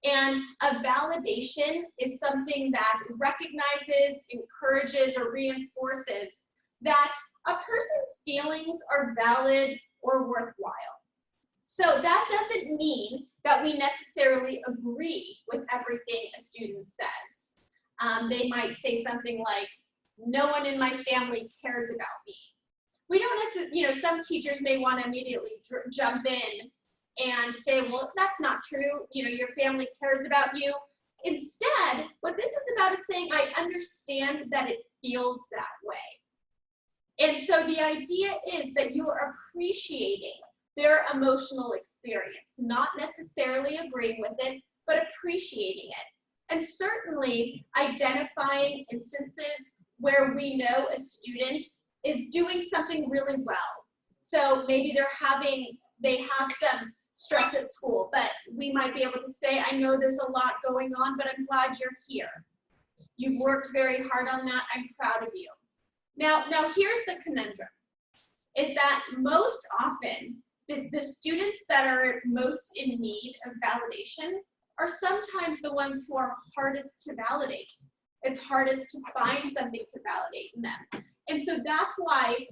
And a validation is something that recognizes, encourages, or reinforces that a person's feelings are valid or worthwhile. So that doesn't mean that we necessarily agree with everything a student says. They might say something like, no one in my family cares about me. We don't necessarily, some teachers may want to immediately jump in and say, well, that's not true. Your family cares about you. Instead, what this is about is saying, I understand that it feels that way. And so the idea is that you are appreciating their emotional experience, not necessarily agreeing with it, but appreciating it. And certainly identifying instances where we know a student is doing something really well. So maybe they have some stress at school, but we might be able to say, I know there's a lot going on, but I'm glad you're here. You've worked very hard on that. I'm proud of you. Now here's the conundrum, is that most often, the students that are most in need of validation are sometimes the ones who are hardest to validate. It's hardest to find something to validate in them. And so that's why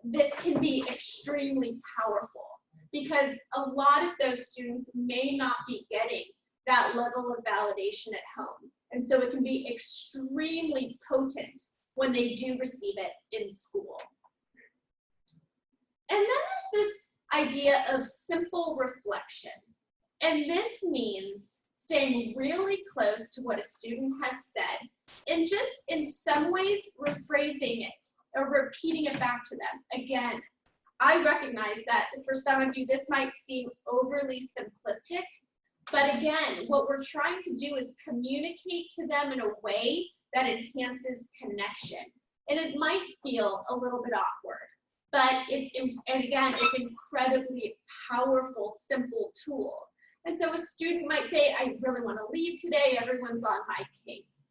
this can be extremely powerful, because a lot of those students may not be getting that level of validation at home. And so it can be extremely potent when they do receive it in school. And then there's this idea of simple reflection. And this means staying really close to what a student has said and just in some ways rephrasing it or repeating it back to them. Again, I recognize that for some of you this might seem overly simplistic, but again, what we're trying to do is communicate to them in a way that enhances connection. And it might feel a little bit awkward, but it's incredibly powerful, simple tool. And so a student might say, I really want to leave today, everyone's on my case.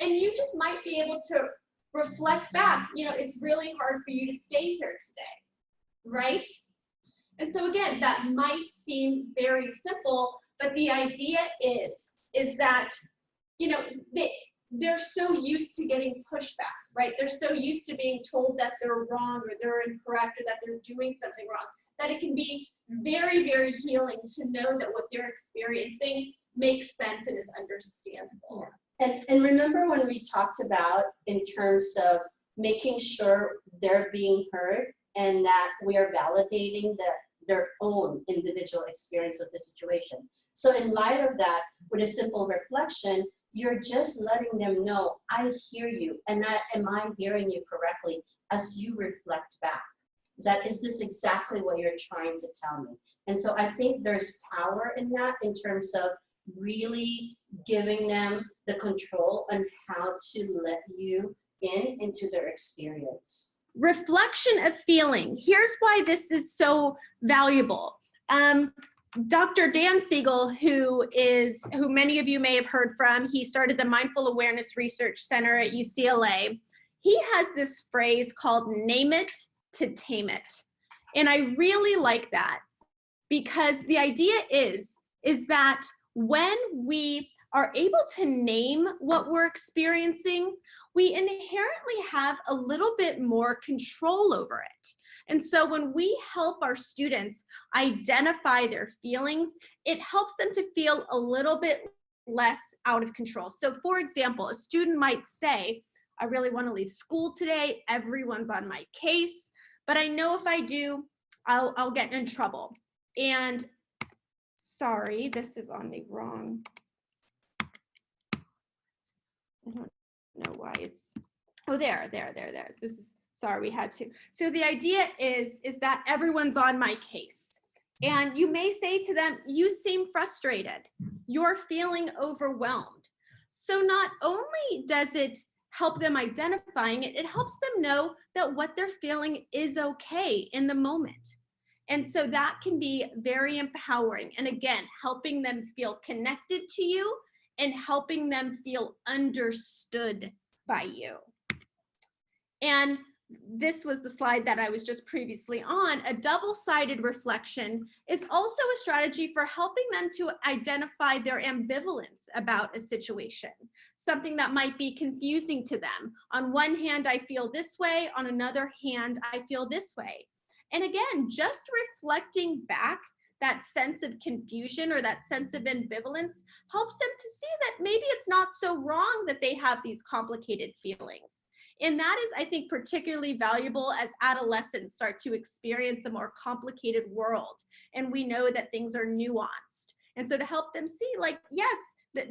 And you just might be able to reflect back, it's really hard for you to stay here today, right? And so again, that might seem very simple, but the idea is that, they're so used to getting pushback, right? They're so used to being told that they're wrong or they're incorrect or that they're doing something wrong, that it can be very, very healing to know that what they're experiencing makes sense and is understandable. And remember when we talked about in terms of making sure they're being heard and that we are validating their own individual experience of the situation. So in light of that, with a simple reflection, you're just letting them know, I hear you, and am I hearing you correctly as you reflect back? Is this exactly what you're trying to tell me? And so I think there's power in that in terms of really giving them the control on how to let you into their experience. Reflection of feeling. Here's why this is so valuable. Dr. Dan Siegel, who many of you may have heard from, he started the Mindful Awareness Research Center at UCLA. He has this phrase called name it to tame it. And I really like that because the idea is that when we are able to name what we're experiencing, we inherently have a little bit more control over it. And so when we help our students identify their feelings, it helps them to feel a little bit less out of control. So for example, a student might say, I really want to leave school today. Everyone's on my case, but I know if I do, I'll get in trouble. And sorry, this is on the wrong. I don't know why it's, oh, there. This is, sorry, we had to. So the idea is that everyone's on my case. And you may say to them, you seem frustrated. You're feeling overwhelmed. So not only does it help them identifying it, it helps them know that what they're feeling is okay in the moment. And so that can be very empowering. And again, helping them feel connected to you and helping them feel understood by you. And this was the slide that I was just previously on, a double-sided reflection is also a strategy for helping them to identify their ambivalence about a situation, something that might be confusing to them. On one hand, I feel this way, on another hand, I feel this way. And again, just reflecting back that sense of confusion or that sense of ambivalence helps them to see that maybe it's not so wrong that they have these complicated feelings. And that is, I think, particularly valuable as adolescents start to experience a more complicated world. And we know that things are nuanced. And so to help them see, like, yes,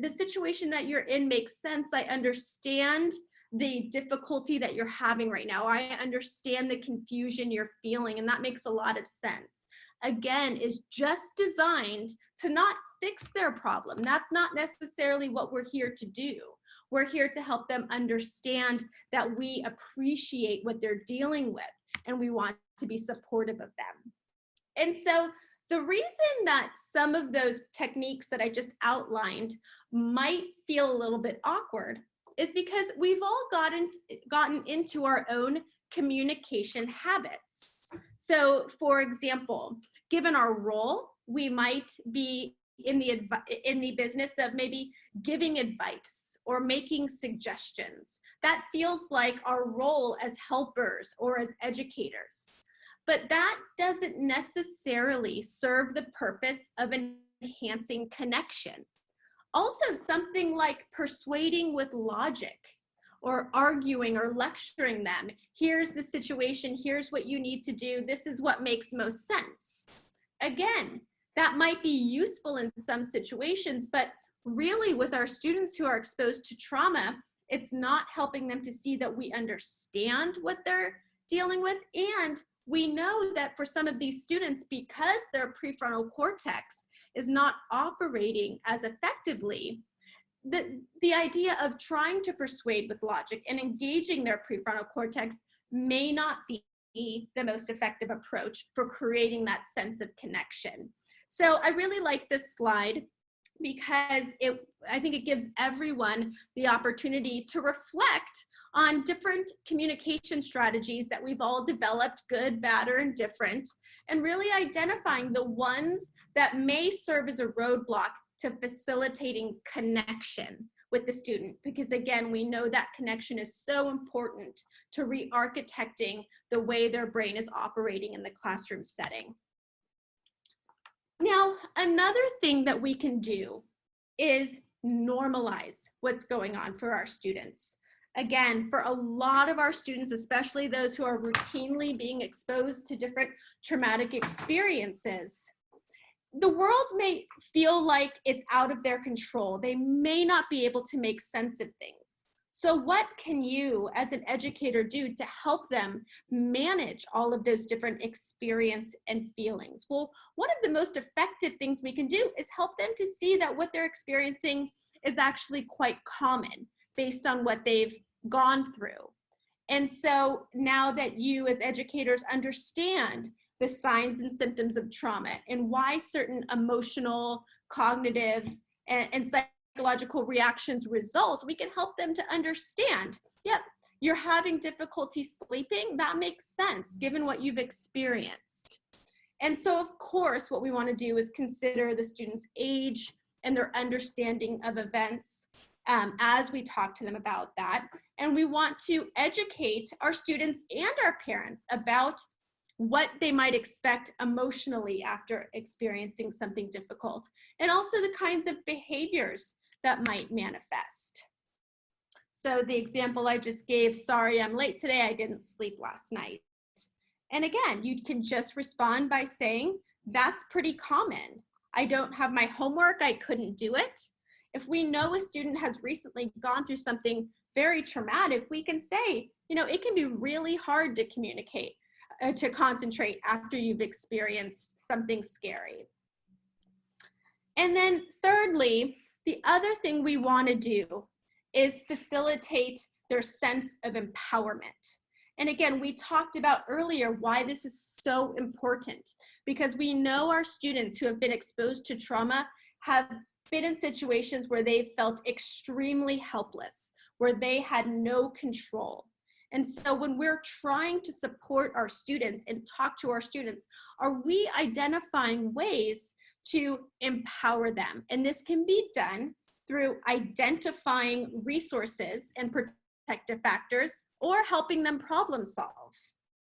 the situation that you're in makes sense. I understand the difficulty that you're having right now. I understand the confusion you're feeling, and that makes a lot of sense. Again, is just designed to not fix their problem. That's not necessarily what we're here to do. We're here to help them understand that we appreciate what they're dealing with and we want to be supportive of them. And so the reason that some of those techniques that I just outlined might feel a little bit awkward is because we've all gotten into our own communication habits. So for example, given our role, we might be in the business of maybe giving advice or making suggestions. That feels like our role as helpers or as educators. But that doesn't necessarily serve the purpose of enhancing connection. Also, something like persuading with logic or arguing or lecturing them. Here's the situation, here's what you need to do, this is what makes most sense. Again, that might be useful in some situations, but really with our students who are exposed to trauma, it's not helping them to see that we understand what they're dealing with. And we know that for some of these students, because their prefrontal cortex is not operating as effectively, the idea of trying to persuade with logic and engaging their prefrontal cortex may not be the most effective approach for creating that sense of connection. So I really like this slide because I think it gives everyone the opportunity to reflect on different communication strategies that we've all developed, good, bad, or indifferent, and really identifying the ones that may serve as a roadblock to facilitating connection with the student. Because again, we know that connection is so important to re-architecting the way their brain is operating in the classroom setting. Now, another thing that we can do is normalize what's going on for our students. Again, for a lot of our students, especially those who are routinely being exposed to different traumatic experiences, the world may feel like it's out of their control. They may not be able to make sense of things. So what can you as an educator do to help them manage all of those different experiences and feelings? Well, one of the most effective things we can do is help them to see that what they're experiencing is actually quite common based on what they've gone through. And so now that you as educators understand the signs and symptoms of trauma and why certain emotional, cognitive, and psychological reactions result, we can help them to understand, yep, you're having difficulty sleeping, that makes sense given what you've experienced. And so of course, what we want to do is consider the student's age and their understanding of events as we talk to them about that. And we want to educate our students and our parents about what they might expect emotionally after experiencing something difficult, and also the kinds of behaviors that might manifest. So the example I just gave, sorry I'm late today, I didn't sleep last night. And again, you can just respond by saying, that's pretty common. I don't have my homework, I couldn't do it. If we know a student has recently gone through something very traumatic, we can say, you know, it can be really hard to communicate, to concentrate after you've experienced something scary. And then thirdly, the other thing we want to do is facilitate their sense of empowerment. And again, we talked about earlier why this is so important, because we know our students who have been exposed to trauma have been in situations where they felt extremely helpless, where they had no control. And so when we're trying to support our students and talk to our students, are we identifying ways to empower them? And this can be done through identifying resources and protective factors or helping them problem solve.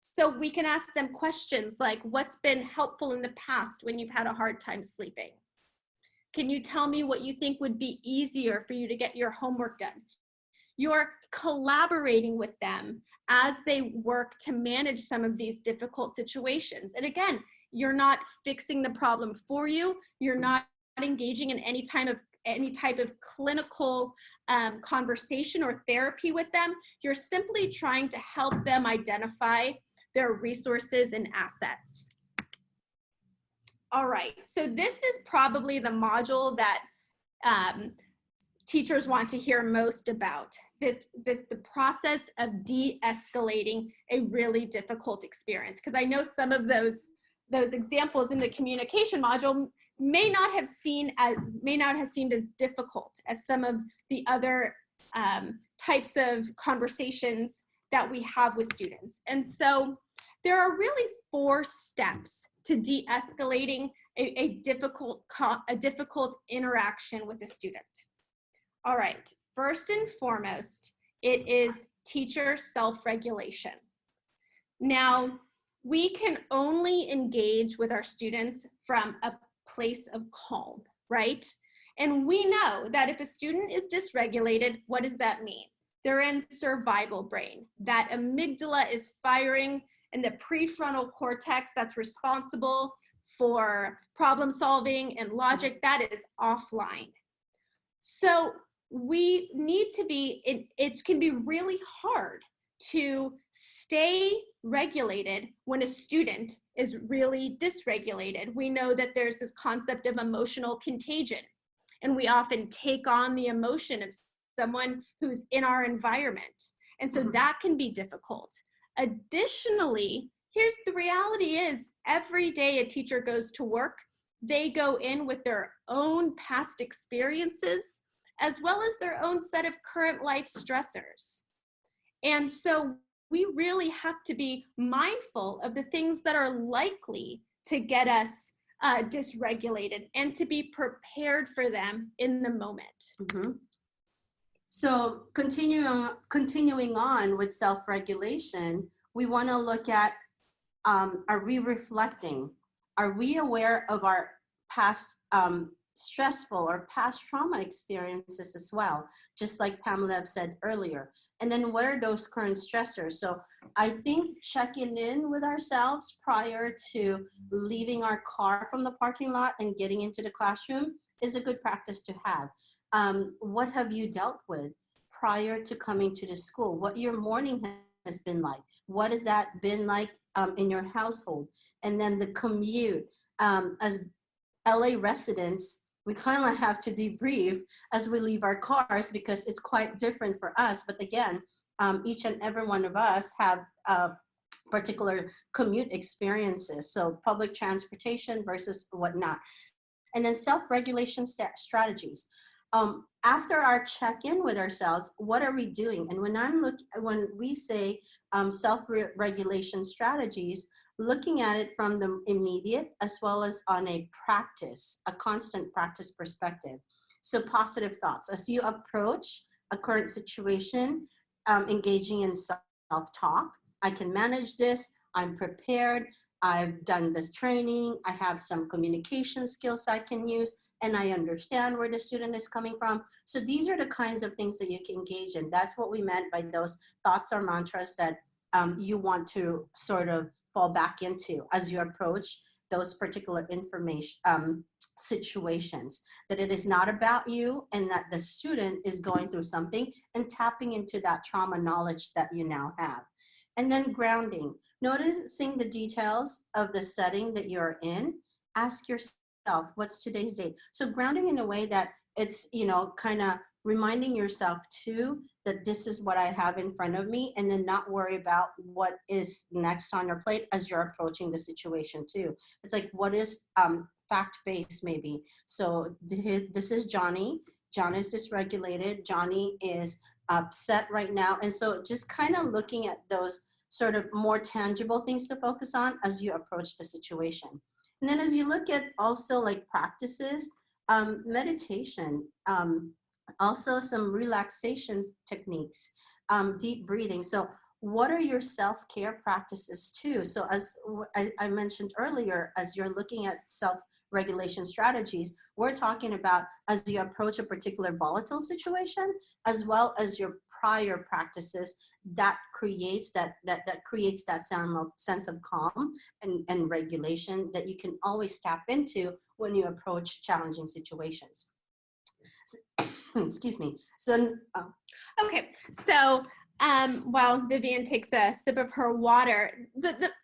So we can ask them questions like, what's been helpful in the past when you've had a hard time sleeping? Can you tell me what you think would be easier for you to get your homework done? You're collaborating with them as they work to manage some of these difficult situations. And again, you're not fixing the problem for you. You're not engaging in any type of clinical conversation or therapy with them. You're simply trying to help them identify their resources and assets. All right, so this is probably the module that teachers want to hear most about. The process of de-escalating a really difficult experience. Because I know some of those examples in the communication module may not have seemed as difficult as some of the other types of conversations that we have with students. And so there are really 4 steps to de-escalating a difficult interaction with a student. All right, first and foremost, it is teacher self-regulation. Now, we can only engage with our students from a place of calm, right? And we know that if a student is dysregulated, what does that mean? They're in survival brain. That amygdala is firing, and the prefrontal cortex that's responsible for problem solving and logic, that is offline. So we need to be, it can be really hard to stay regulated when a student is really dysregulated. We know that there's this concept of emotional contagion, and we often take on the emotion of someone who's in our environment. And so that can be difficult. Additionally, here's the reality is every day a teacher goes to work, they go in with their own past experiences, as well as their own set of current life stressors. And so we really have to be mindful of the things that are likely to get us dysregulated and to be prepared for them in the moment. Mm-hmm. So continuing on with self-regulation, we want to look at, are we reflecting? Are we aware of our past stressful or past trauma experiences as well, just like Pamela said earlier? And then what are those current stressors? So I think checking in with ourselves prior to leaving our car from the parking lot and getting into the classroom is a good practice to have. What have you dealt with prior to coming to the school? What your morning has been like? What has that been like in your household? And then the commute. As LA residents, we kind of have to debrief as we leave our cars because it's quite different for us. But again, each and every one of us have particular commute experiences. So public transportation versus whatnot. And then self-regulation strategies. After our check-in with ourselves, what are we doing? And when we say self-regulation strategies, looking at it from the immediate as well as on a constant practice perspective. So positive thoughts as you approach a current situation, engaging in self-talk. I can manage this. I'm prepared. I've done this training. I have some communication skills I can use, and I understand where the student is coming from. So these are the kinds of things that you can engage in. That's what we meant by those thoughts or mantras that you want to sort of fall back into as you approach those particular information situations, that it is not about you and that the student is going through something, and tapping into that trauma knowledge that you now have. And then grounding, noticing the details of the setting that you're in. Ask yourself, what's today's date? So grounding in a way that it's, kind of reminding yourself too that this is what I have in front of me, and then not worry about what is next on your plate as you're approaching the situation too. It's like, what is fact-based maybe? So this is Johnny. John is dysregulated. Johnny is upset right now. And so just kind of looking at those sort of more tangible things to focus on as you approach the situation. And then as you look at also like practices, meditation, also some relaxation techniques, deep breathing. So what are your self-care practices too? So as I mentioned earlier, as you're looking at self-regulation strategies, we're talking about as you approach a particular volatile situation, as well as your prior practices that creates that sense of calm and regulation that you can always tap into when you approach challenging situations. Excuse me. So Okay, so while Vivian takes a sip of her water,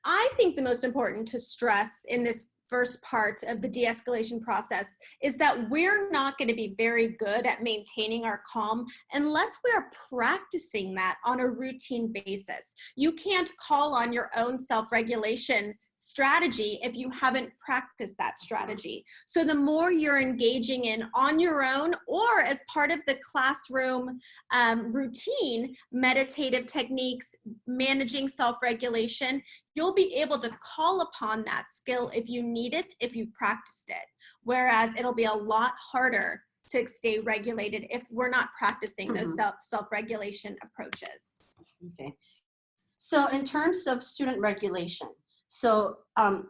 I think the most important to stress in this first part of the de-escalation process is that we're not going to be very good at maintaining our calm unless we are practicing that on a routine basis. You can't call on your own self-regulation strategy if you haven't practiced that strategy. So the more you're engaging in on your own or as part of the classroom routine, meditative techniques, managing self-regulation, you'll be able to call upon that skill if you need it, if you've practiced it. Whereas it'll be a lot harder to stay regulated if we're not practicing those self-regulation approaches. Okay. So in terms of student regulation, so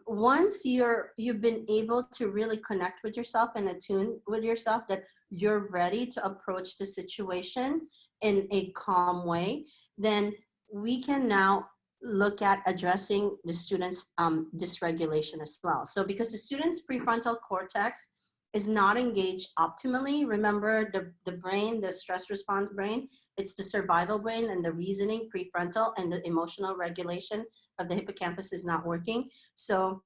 once you've been able to really connect with yourself and attune with yourself that you're ready to approach the situation in a calm way, then we can now look at addressing the students' dysregulation as well. So because the student's prefrontal cortex is not engaged optimally, remember the brain, the stress response brain, it's the survival brain and the reasoning prefrontal and the emotional regulation of the hippocampus is not working. So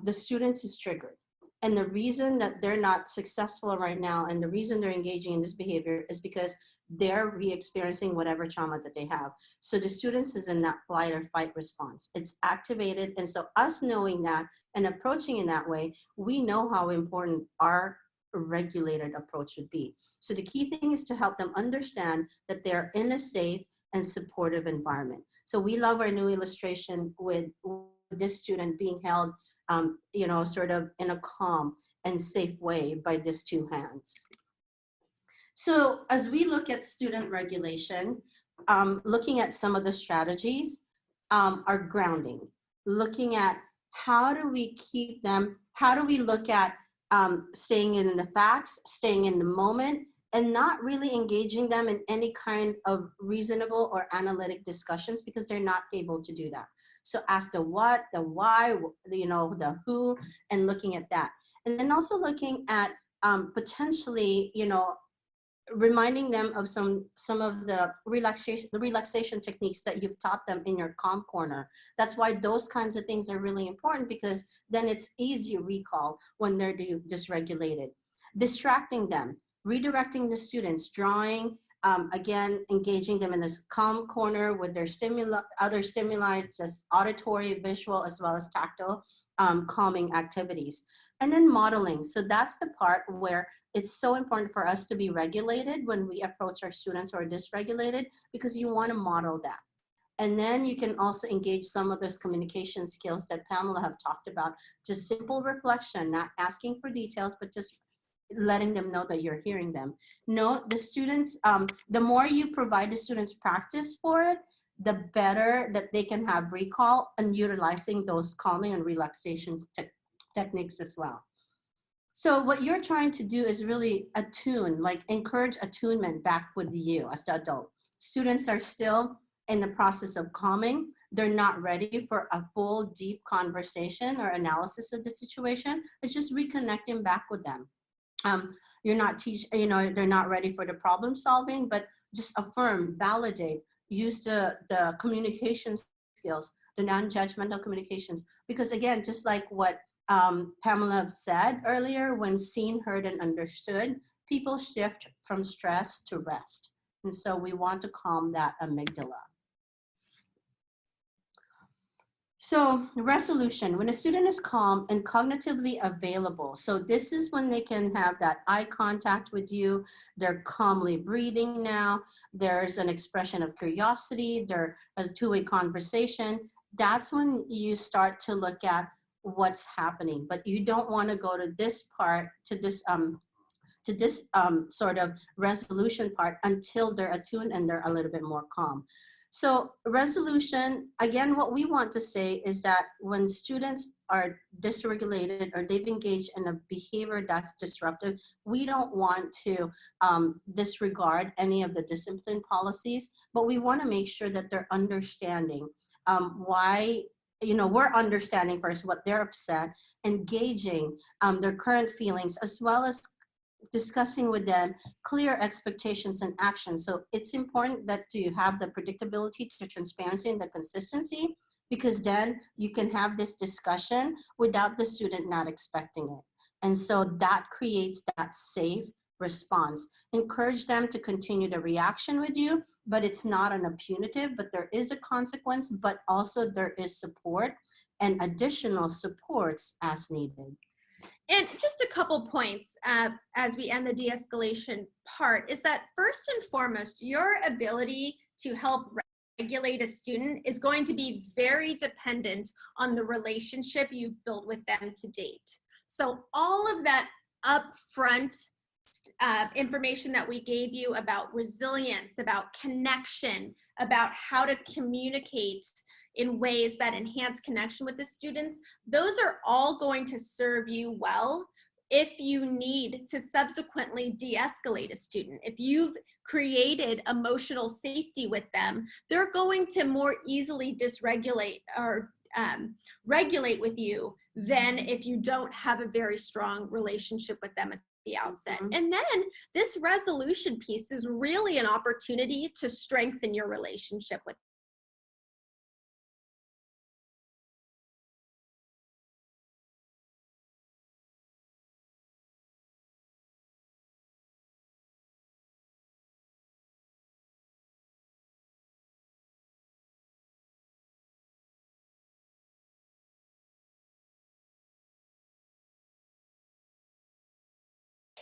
the students is triggered. And the reason that they're not successful right now and the reason they're engaging in this behavior is because they're re-experiencing whatever trauma that they have. So the students is in that flight or fight response. It's activated. And so us knowing that and approaching in that way, we know how important our regulated approach would be. So the key thing is to help them understand that they're in a safe and supportive environment. So we love our new illustration with this student being held sort of in a calm and safe way by these two hands. So as we look at student regulation, looking at some of the strategies are grounding, looking at how do we keep them, how do we look at staying in the facts, staying in the moment, and not really engaging them in any kind of reasonable or analytic discussions because they're not able to do that. So ask the what, the why, the who, and looking at that. And then also looking at potentially, reminding them of some of the relaxation techniques that you've taught them in your calm corner. That's why those kinds of things are really important because then it's easy recall when they're dysregulated. Distracting them, redirecting the students, drawing, again, engaging them in this calm corner with their other stimuli, just auditory, visual, as well as tactile calming activities. And then modeling. So that's the part where it's so important for us to be regulated when we approach our students who are dysregulated because you want to model that. And then you can also engage some of those communication skills that Pamela have talked about. Just simple reflection, not asking for details, but just letting them know that you're hearing them. No, the students, the more you provide the students practice for it, the better that they can have recall and utilizing those calming and relaxation techniques as well. So what you're trying to do is really attune, like encourage attunement back with you as the adult. Students are still in the process of calming. They're not ready for a full deep conversation or analysis of the situation. It's just reconnecting back with them. You're not they're not ready for the problem solving, but just affirm, validate, use the communication skills, the non-judgmental communications. Because again, just like what Pamela said earlier, when seen, heard, and understood, people shift from stress to rest. And so we want to calm that amygdala. So resolution, when a student is calm and cognitively available, so this is when they can have that eye contact with you, they're calmly breathing now, there's an expression of curiosity, there's a two-way conversation, that's when you start to look at what's happening. But you don't want to go to this part, to this sort of resolution part until they're attuned and they're a little bit more calm. So resolution, again, what we want to say is that when students are dysregulated or they've engaged in a behavior that's disruptive, we don't want to disregard any of the discipline policies, but we want to make sure that they're understanding why, you know, we're understanding first what they're upset, engaging their current feelings, as well as discussing with them clear expectations and actions. So it's important that you have the predictability, the transparency, and the consistency, because then you can have this discussion without the student not expecting it. And so that creates that safe response. Encourage them to continue the reaction with you, but it's not on a punitive, but there is a consequence, but also there is support and additional supports as needed. And just a couple points as we end the de-escalation part is that first and foremost, your ability to help regulate a student is going to be very dependent on the relationship you've built with them to date. So all of that upfront information that we gave you about resilience, about connection, about how to communicate in ways that enhance connection with the students, those are all going to serve you well if you need to subsequently de-escalate a student. If you've created emotional safety with them, they're going to more easily dysregulate or regulate with you than if you don't have a very strong relationship with them at the outset. And then this resolution piece is really an opportunity to strengthen your relationship with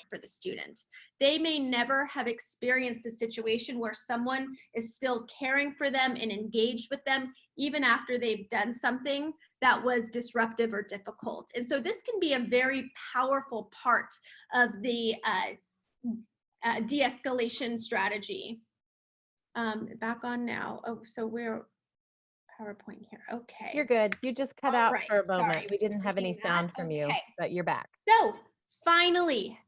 for the student. They may never have experienced a situation where someone is still caring for them and engaged with them even after they've done something that was disruptive or difficult. And so this can be a very powerful part of the de-escalation strategy. Back on now. Oh, so we're PowerPoint here. Okay. You're good. You just cut All out right. for a moment. Sorry, We didn't just have any reading that. sound from you, Okay. but you're back. So finally,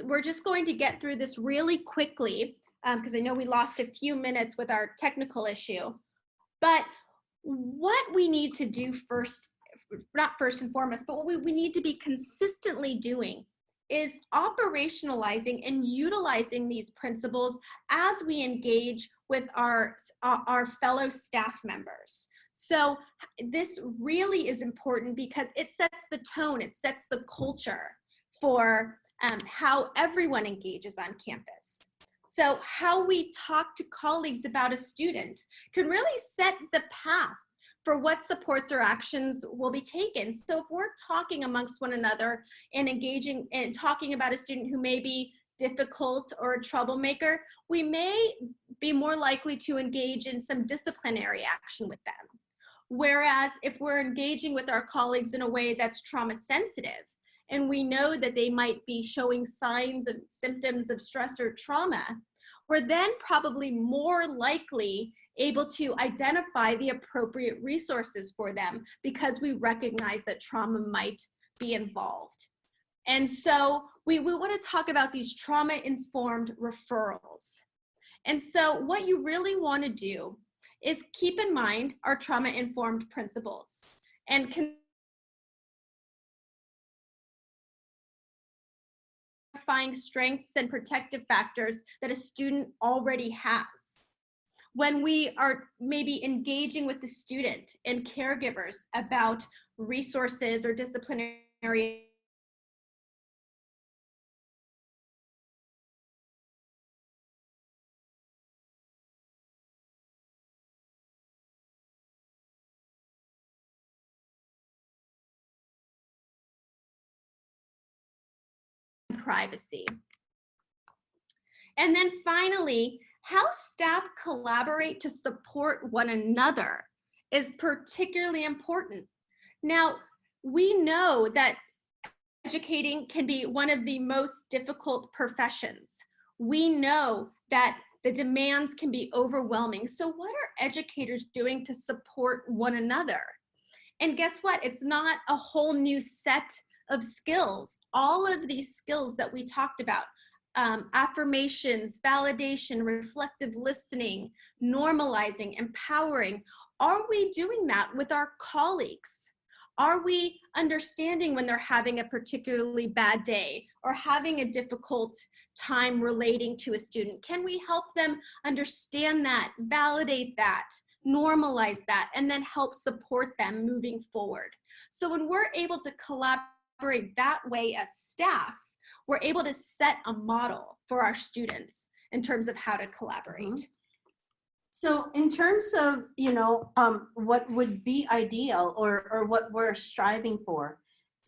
we're just going to get through this really quickly because I know we lost a few minutes with our technical issue. But what we need to do first, not first and foremost, but what we need to be consistently doing is operationalizing and utilizing these principles as we engage with our fellow staff members. So this really is important because it sets the tone, it sets the culture for how everyone engages on campus. So how we talk to colleagues about a student can really set the path for what supports or actions will be taken. So if we're talking amongst one another and engaging and talking about a student who may be difficult or a troublemaker, we may be more likely to engage in some disciplinary action with them. Whereas if we're engaging with our colleagues in a way that's trauma sensitive, and we know that they might be showing signs and symptoms of stress or trauma, we're then probably more likely able to identify the appropriate resources for them because we recognize that trauma might be involved. And so we want to talk about these trauma-informed referrals. And so what you really want to do is keep in mind our trauma-informed principles and identifying strengths and protective factors that a student already has. When we are maybe engaging with the student and caregivers about resources or disciplinary privacy. And then finally, how staff collaborate to support one another is particularly important. Now, we know that educating can be one of the most difficult professions. We know that the demands can be overwhelming. So what are educators doing to support one another? And guess what? It's not a whole new set of skills. All of these skills that we talked about, affirmations, validation, reflective listening, normalizing, empowering, are we doing that with our colleagues? Are we understanding when they're having a particularly bad day or having a difficult time relating to a student? Can we help them understand that, validate that, normalize that, and then help support them moving forward? So when we're able to collaborate that way as staff, we're able to set a model for our students in terms of how to collaborate. Mm-hmm. So in terms of, what would be ideal or what we're striving for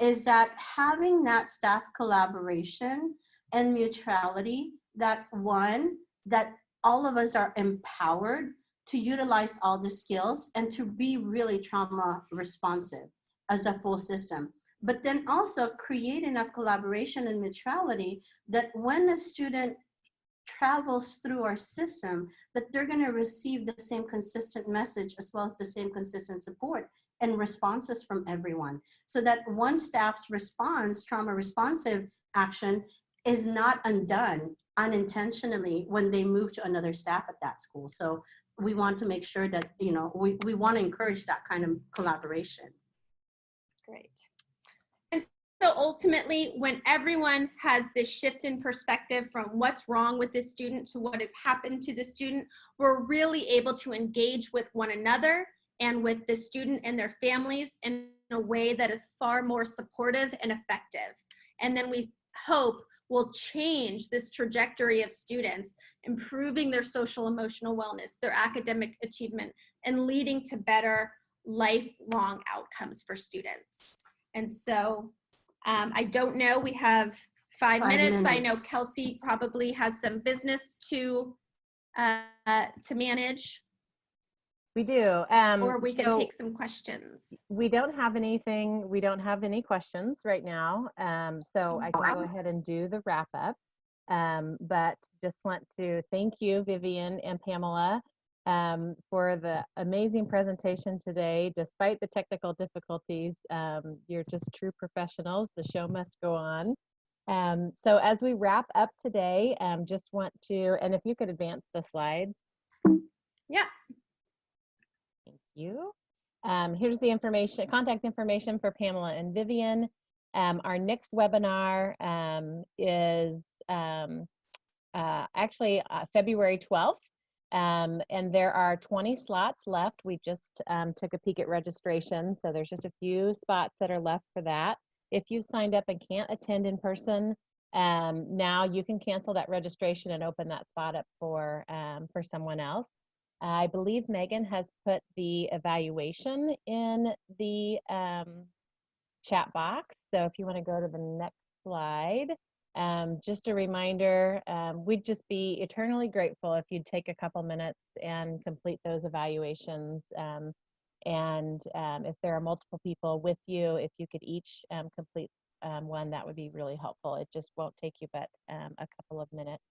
is that having that staff collaboration and mutuality, that all of us are empowered to utilize all the skills and to be really trauma responsive as a full system. But then also create enough collaboration and mutuality that when a student travels through our system, that they're going to receive the same consistent message as well as the same consistent support and responses from everyone. So that one staff's response, trauma responsive action, is not undone unintentionally when they move to another staff at that school. So we want to make sure that, we want to encourage that kind of collaboration. Great. And so ultimately, when everyone has this shift in perspective from what's wrong with this student to what has happened to the student, we're really able to engage with one another and with the student and their families in a way that is far more supportive and effective. And then we hope will change this trajectory of students, improving their social emotional wellness, their academic achievement, and leading to better lifelong outcomes for students. And so I don't know, we have 5 minutes. I know Kelsey probably has some business to manage. We do. Or we can take some questions. We don't have anything, we don't have any questions right now. So I can go ahead and do the wrap up. But just want to thank you, Vivian and Pamela, for the amazing presentation today. Despite the technical difficulties, you're just true professionals. The show must go on. So as we wrap up today, just want to, and if you could advance the slide. Yeah. Thank you. Here's the information, contact information for Pamela and Vivian. Our next webinar is actually February 12th. And there are 20 slots left. We just took a peek at registration, so there's just a few spots that are left for that. If you've signed up and can't attend in person, now you can cancel that registration and open that spot up for someone else. I believe Megan has put the evaluation in the chat box. So if you want to go to the next slide, just a reminder, we'd just be eternally grateful if you'd take a couple minutes and complete those evaluations. And if there are multiple people with you, if you could each complete one, that would be really helpful. It just won't take you but a couple of minutes.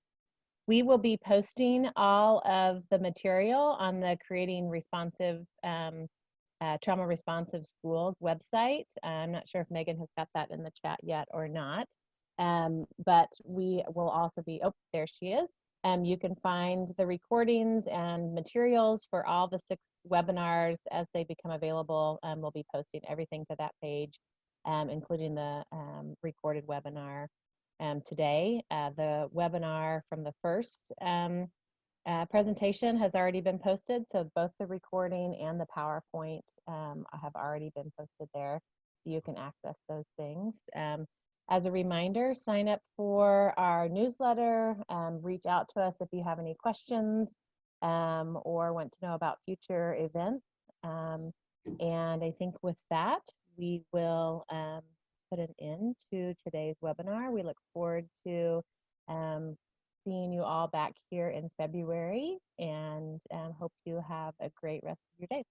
We will be posting all of the material on the Creating Responsive, Trauma Responsive Schools website. I'm not sure if Megan has got that in the chat yet or not, but we will also be, oh, there she is. You can find the recordings and materials for all the 6 webinars as they become available. We'll be posting everything to that page, including the recorded webinar. Today, the webinar from the first presentation has already been posted, so both the recording and the PowerPoint have already been posted there, so you can access those things. As a reminder, sign up for our newsletter, reach out to us if you have any questions or want to know about future events. And I think with that, we will put an end to today's webinar. We look forward to seeing you all back here in February, and hope you have a great rest of your day.